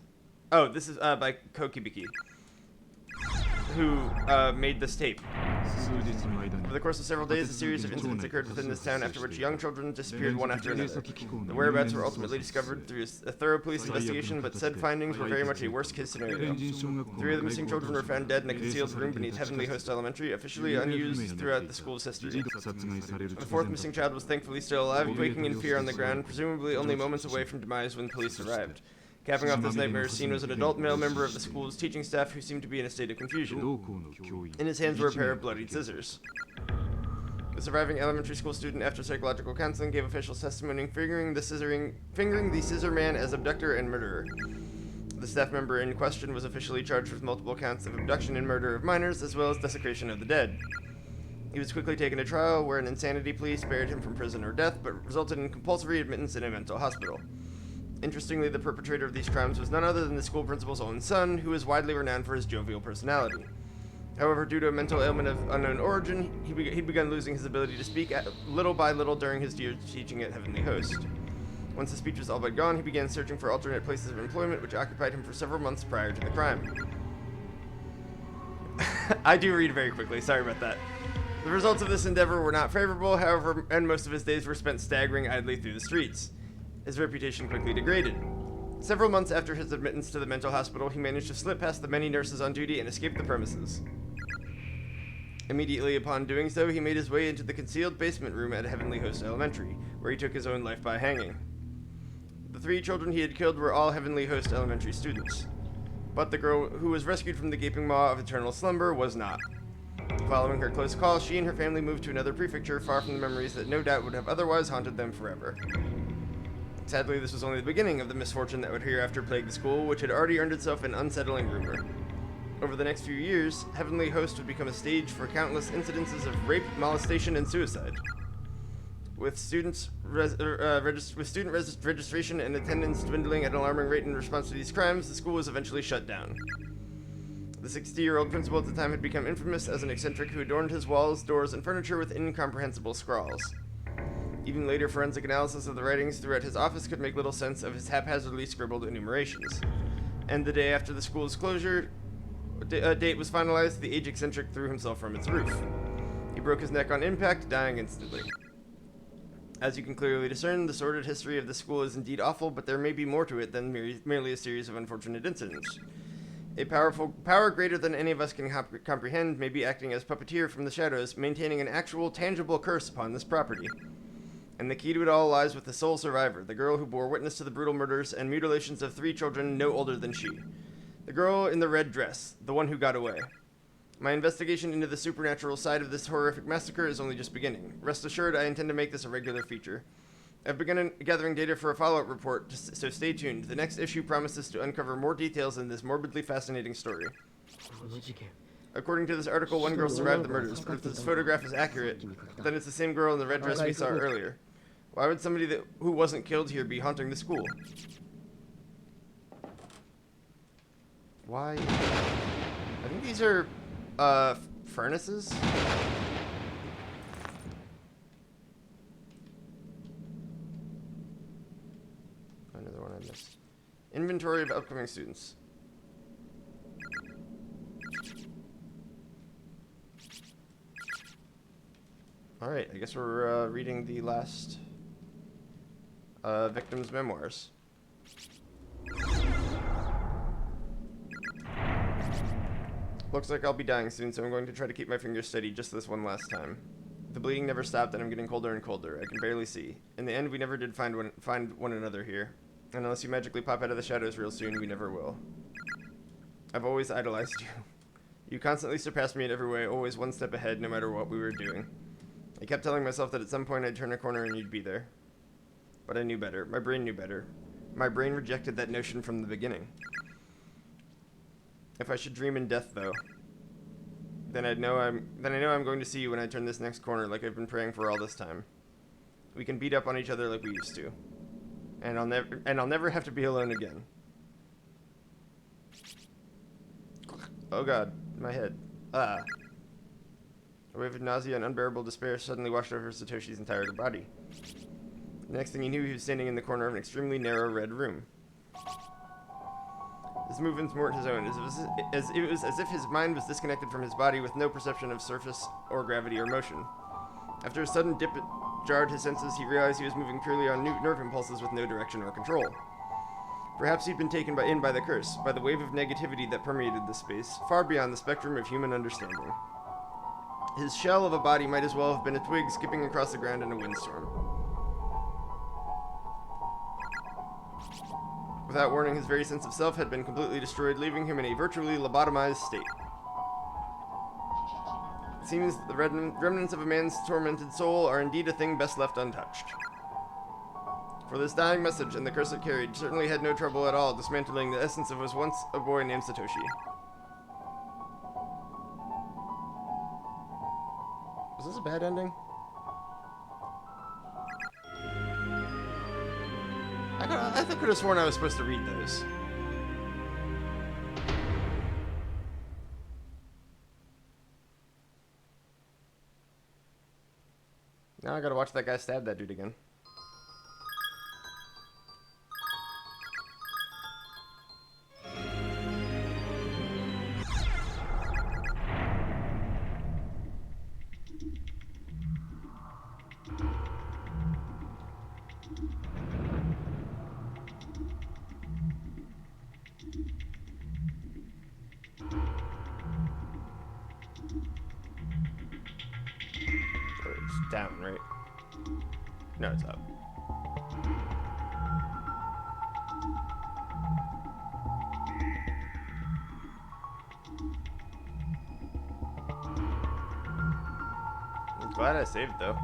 Speaker 1: Oh, this is by Kokibiki, who made this tape. Over the course of several days, a series of incidents occurred within this town, after which young children disappeared one after another. The whereabouts were ultimately discovered through a thorough police investigation, but said findings were very much a worst-case scenario. 3 of the missing children were found dead in a concealed room beneath Heavenly Host Elementary, officially unused throughout the school's history. The 4th missing child was thankfully still alive, quaking in fear on the ground, presumably only moments away from demise when police arrived. Capping off this nightmare scene was an adult male member of the school's teaching staff who seemed to be in a state of confusion. In his hands were a pair of bloodied scissors. The surviving elementary school student, after psychological counseling, gave official testimony fingering the scissor man as abductor and murderer. The staff member in question was officially charged with multiple counts of abduction and murder of minors, as well as desecration of the dead. He was quickly taken to trial, where an insanity plea spared him from prison or death, but resulted in compulsory admittance in a mental hospital. Interestingly, the perpetrator of these crimes was none other than the school principal's own son, who is widely renowned for his jovial personality. However, due to a mental ailment of unknown origin, he'd begun losing his ability to speak little by little during his years teaching at Heavenly Host. Once the speech was all but gone, he began searching for alternate places of employment, which occupied him for several months prior to the crime. I do read very quickly, sorry about that. The results of this endeavor were not favorable, however, and most of his days were spent staggering idly through the streets. His reputation quickly degraded. Several months after his admittance to the mental hospital, he managed to slip past the many nurses on duty and escape the premises. Immediately upon doing so, he made his way into the concealed basement room at Heavenly Host Elementary, where he took his own life by hanging. The 3 children he had killed were all Heavenly Host Elementary students. But the girl who was rescued from the gaping maw of eternal slumber was not. Following her close call, she and her family moved to another prefecture, far from the memories that no doubt would have otherwise haunted them forever. Sadly, this was only the beginning of the misfortune that would hereafter plague the school, which had already earned itself an unsettling rumor. Over the next few years, Heavenly Host would become a stage for countless incidences of rape, molestation, and suicide. With student registration and attendance dwindling at an alarming rate in response to these crimes, the school was eventually shut down. The 60-year-old principal at the time had become infamous as an eccentric who adorned his walls, doors, and furniture with incomprehensible scrawls. Even later forensic analysis of the writings throughout his office could make little sense of his haphazardly scribbled enumerations. And the day after the school's closure date was finalized, the age eccentric threw himself from its roof. He broke his neck on impact, dying instantly. As you can clearly discern, the sordid history of the school is indeed awful, but there may be more to it than merely a series of unfortunate incidents. A power greater than any of us can comprehend may be acting as puppeteer from the shadows, maintaining an actual, tangible curse upon this property. And the key to it all lies with the sole survivor, the girl who bore witness to the brutal murders and mutilations of 3 children no older than she. The girl in the red dress, the one who got away. My investigation into the supernatural side of this horrific massacre is only just beginning. Rest assured, I intend to make this a regular feature. I've begun gathering data for a follow-up report, so stay tuned. The next issue promises to uncover more details in this morbidly fascinating story. According to this article, one girl survived the murders, but if this photograph is accurate, then it's the same girl in the red dress we saw earlier. Why would somebody who wasn't killed here be haunting the school? Why? I think these are, furnaces? Another one I missed. Inventory of upcoming students. Alright, I guess we're reading the last victim's memoirs. Looks like I'll be dying soon, so I'm going to try to keep my fingers steady just this one last time. The bleeding never stopped, and I'm getting colder and colder. I can barely see. In the end, we never did find one another here. And unless you magically pop out of the shadows real soon, we never will. I've always idolized you. You constantly surpassed me in every way, always one step ahead, no matter what we were doing. I kept telling myself that at some point I'd turn a corner and you'd be there. But I knew better. My brain knew better. My brain rejected that notion from the beginning. If I should dream in death, though, then I know I'm going to see you when I turn this next corner, like I've been praying for all this time. We can beat up on each other like we used to, and I'll never have to be alone again. Oh God, my head. Ah. A wave of nausea and unbearable despair suddenly washed over Satoshi's entire body. The next thing he knew, he was standing in the corner of an extremely narrow red room. His movements weren't his own, it was as if his mind was disconnected from his body with no perception of surface or gravity or motion. After a sudden dip jarred his senses, he realized he was moving purely on nerve impulses with no direction or control. Perhaps he'd been taken in by the curse, by the wave of negativity that permeated the space, far beyond the spectrum of human understanding. His shell of a body might as well have been a twig skipping across the ground in a windstorm. Without warning, his very sense of self had been completely destroyed, leaving him in a virtually lobotomized state. It seems the remnants of a man's tormented soul are indeed a thing best left untouched. For this dying message and the curse it carried certainly had no trouble at all dismantling the essence of what was once a boy named Satoshi. Was this a bad ending? I could have sworn I was supposed to read those. Now I gotta watch that guy stab that dude again. It's down, right? No, it's up. I'm glad I saved, though.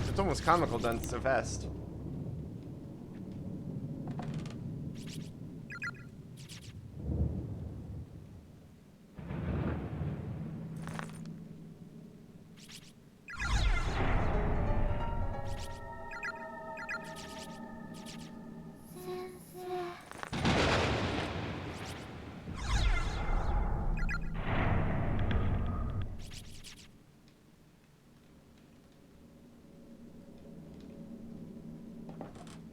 Speaker 1: It's almost comical done so fast.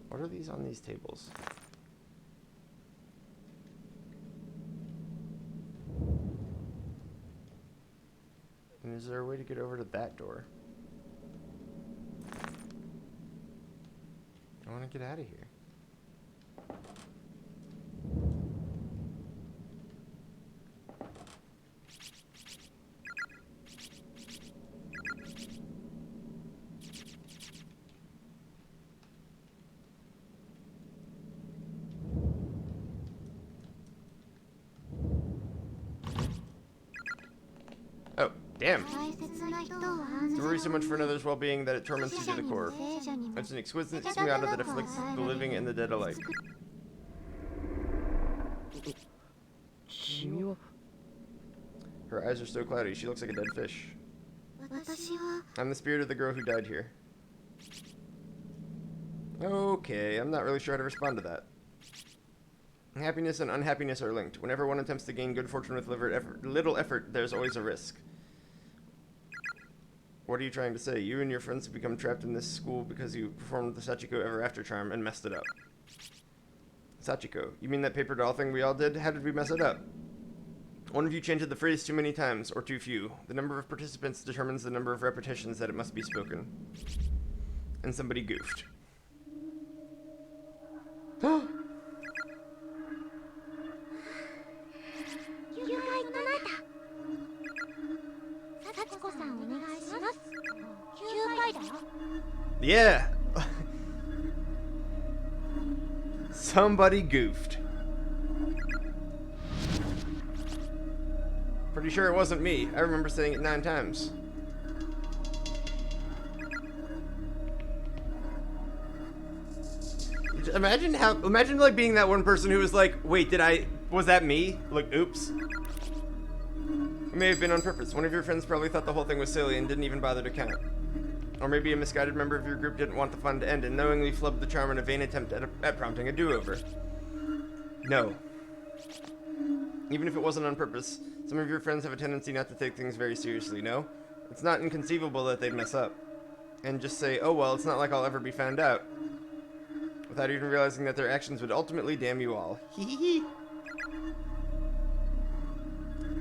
Speaker 1: What are these on these tables? And is there a way to get over to that door? Get out of here. Oh, damn. To worry so much for another's well-being that it torments you to the core. It's an exquisite stigmata that afflicts the living and the dead alike. Her eyes are so cloudy, she looks like a dead fish. I'm the spirit of the girl who died here. Okay, I'm not really sure how to respond to that. Happiness and unhappiness are linked. Whenever one attempts to gain good fortune with little effort, there's always a risk. What are you trying to say? You and your friends have become trapped in this school because you performed the Sachiko Ever After charm and messed it up. Sachiko, you mean that paper doll thing we all did? How did we mess it up? One of you chanted the phrase too many times, or too few. The number of participants determines the number of repetitions that it must be spoken. And somebody goofed. Yeah. Somebody goofed. Pretty sure it wasn't me. I remember saying it 9 times. Imagine like being that one person who was like, wait, was that me? Like, oops. It may have been on purpose. One of your friends probably thought the whole thing was silly and didn't even bother to count. Or maybe a misguided member of your group didn't want the fun to end and knowingly flubbed the charm in a vain attempt at prompting a do-over. No. Even if it wasn't on purpose, some of your friends have a tendency not to take things very seriously, no? It's not inconceivable that they'd mess up. And just say, oh well, it's not like I'll ever be found out. Without even realizing that their actions would ultimately damn you all. Hee hee hee.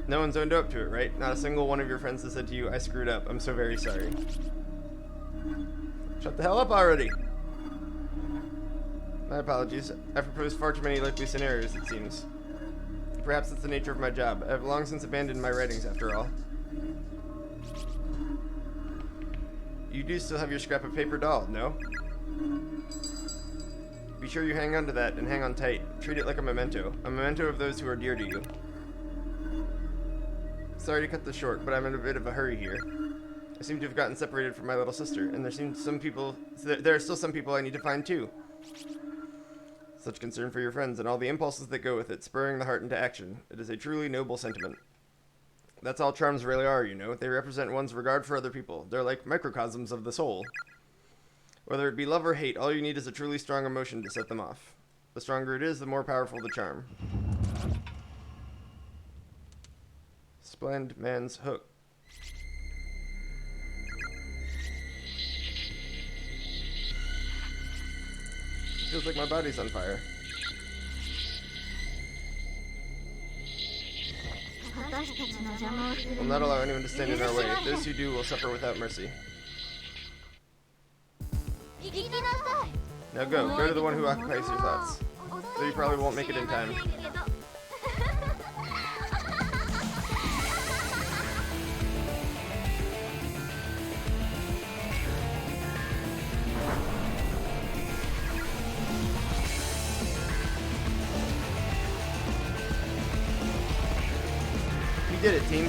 Speaker 1: No one's owned up to it, right? Not a single one of your friends has said to you, I screwed up, I'm so very sorry. Shut the hell up already! My apologies. I've proposed far too many likely scenarios, it seems. Perhaps it's the nature of my job. I've long since abandoned my writings, after all. You do still have your scrap of paper doll, no? Be sure you hang on to that, and hang on tight. Treat it like a memento of those who are dear to you. Sorry to cut this short, but I'm in a bit of a hurry here. I seem to have gotten separated from my little sister, and there are still some people I need to find too. Such concern for your friends and all the impulses that go with it, spurring the heart into action. It is a truly noble sentiment. That's all charms really are, you know. They represent one's regard for other people. They're like microcosms of the soul. Whether it be love or hate, all you need is a truly strong emotion to set them off. The stronger it is, the more powerful the charm. Splend man's hook. Feels like my body's on fire. We'll not allow anyone to stand in our way. Those who do will suffer without mercy. Now go to the one who occupies your thoughts. Though you probably won't make it in time. You did it, team.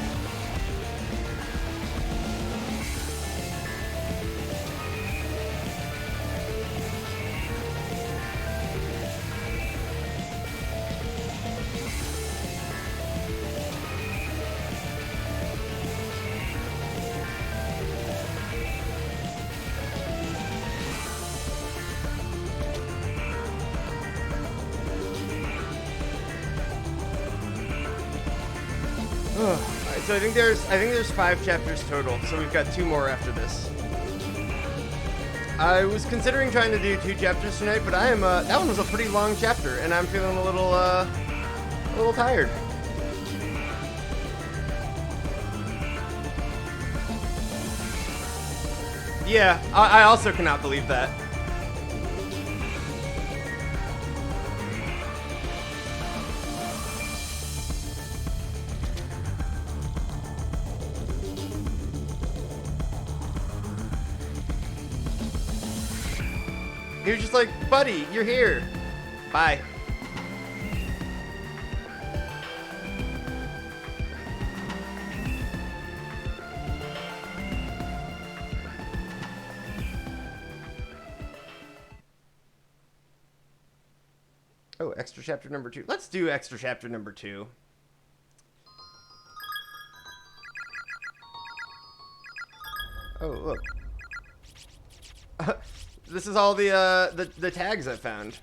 Speaker 1: Alright, so I think there's 5 chapters total, so we've got 2 more after this. I was considering trying to do 2 chapters tonight, but I am that one was a pretty long chapter, and I'm feeling a little tired. Yeah, I also cannot believe that. He was just like, buddy, you're here. Bye. Oh, extra chapter number 2. Let's do extra chapter number 2. Oh, look. This is all the tags I found.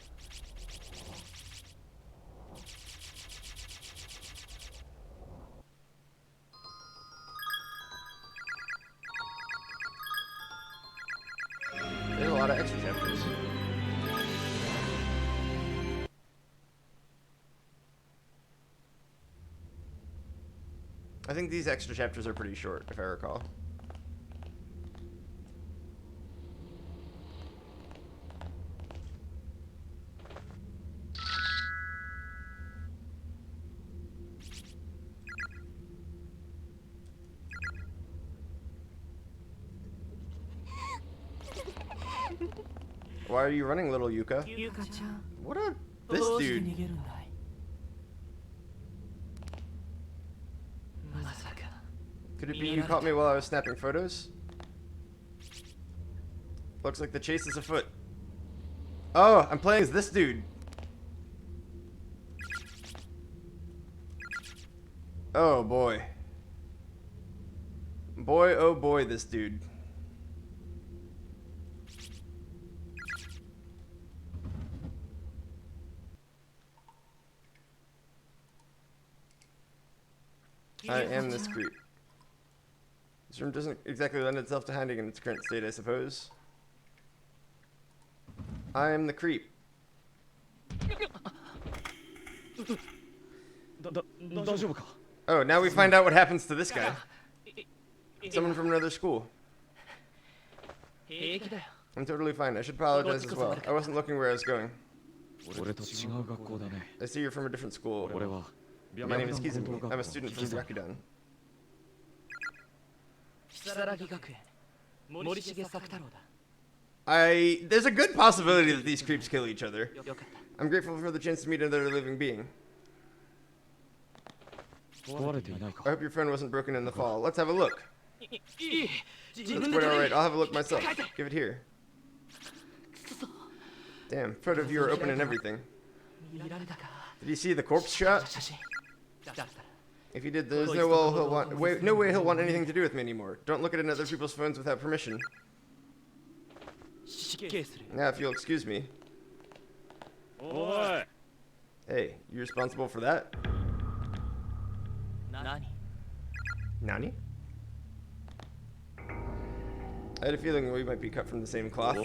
Speaker 1: There's a lot of extra chapters. I think these extra chapters are pretty short, if I recall. Why are you running, little Yuka? What a... this dude. Could it be you caught me while I was snapping photos? Looks like the chase is afoot. Oh, I'm playing as this dude. Oh boy. Boy, oh boy, this dude. I am this creep. This room doesn't exactly lend itself to hiding in its current state, I suppose. I am the creep. Oh, now we find out what happens to this guy. Someone from another school. I'm totally fine. I should apologize as well. I wasn't looking where I was going. I see you're from a different school. My name is Kizumi. I'm a student from Rakudan. There's a good possibility that these creeps kill each other. I'm grateful for the chance to meet another living being. I hope your phone wasn't broken in the fall. Let's have a look. That's quite alright. I'll have a look myself. Give it here. Damn, photo viewer open and everything. Did you see the corpse shot? If he did, there's no way he'll want anything to do with me anymore. Don't look at other people's phones without permission. Now, if you'll excuse me. Hey, you responsible for that? Nani? I had a feeling we might be cut from the same cloth.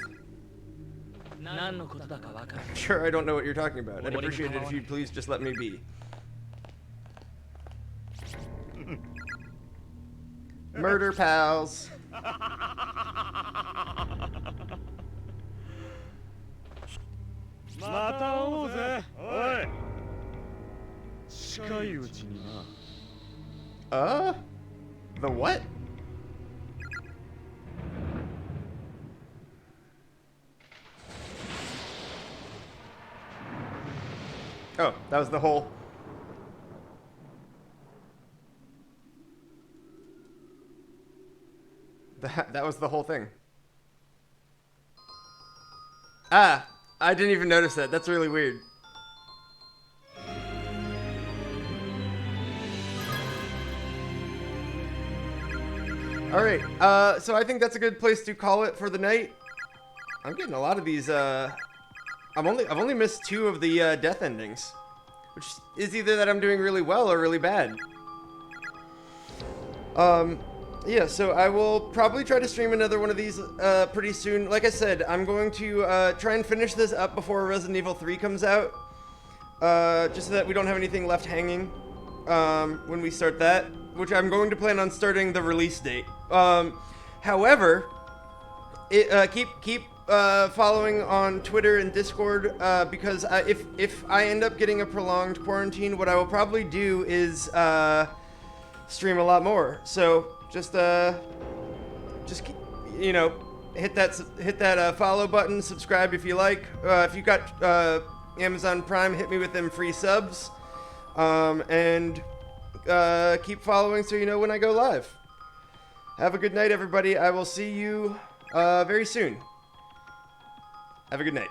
Speaker 1: Sure, I don't know what you're talking about. I'd appreciate it if you'd please just let me be. Murder pals. The what? Oh, that was the whole... That was the whole thing. Ah, I didn't even notice that. That's really weird. Alright, so I think that's a good place to call it for the night. I'm getting a lot of these, I've only missed 2 of the, death endings. Which is either that I'm doing really well or really bad. Yeah, so I will probably try to stream another one of these, pretty soon. Like I said, I'm going to, try and finish this up before Resident Evil 3 comes out. Just so that we don't have anything left hanging, when we start that. Which I'm going to plan on starting the release date. However, keep following on Twitter and Discord, because if I end up getting a prolonged quarantine, what I will probably do is stream a lot more. So just keep, hit that follow button, subscribe if you like. If you got Amazon Prime, hit me with them free subs. And keep following so you know when I go live. Have a good night, everybody. I will see you very soon. Have a good night.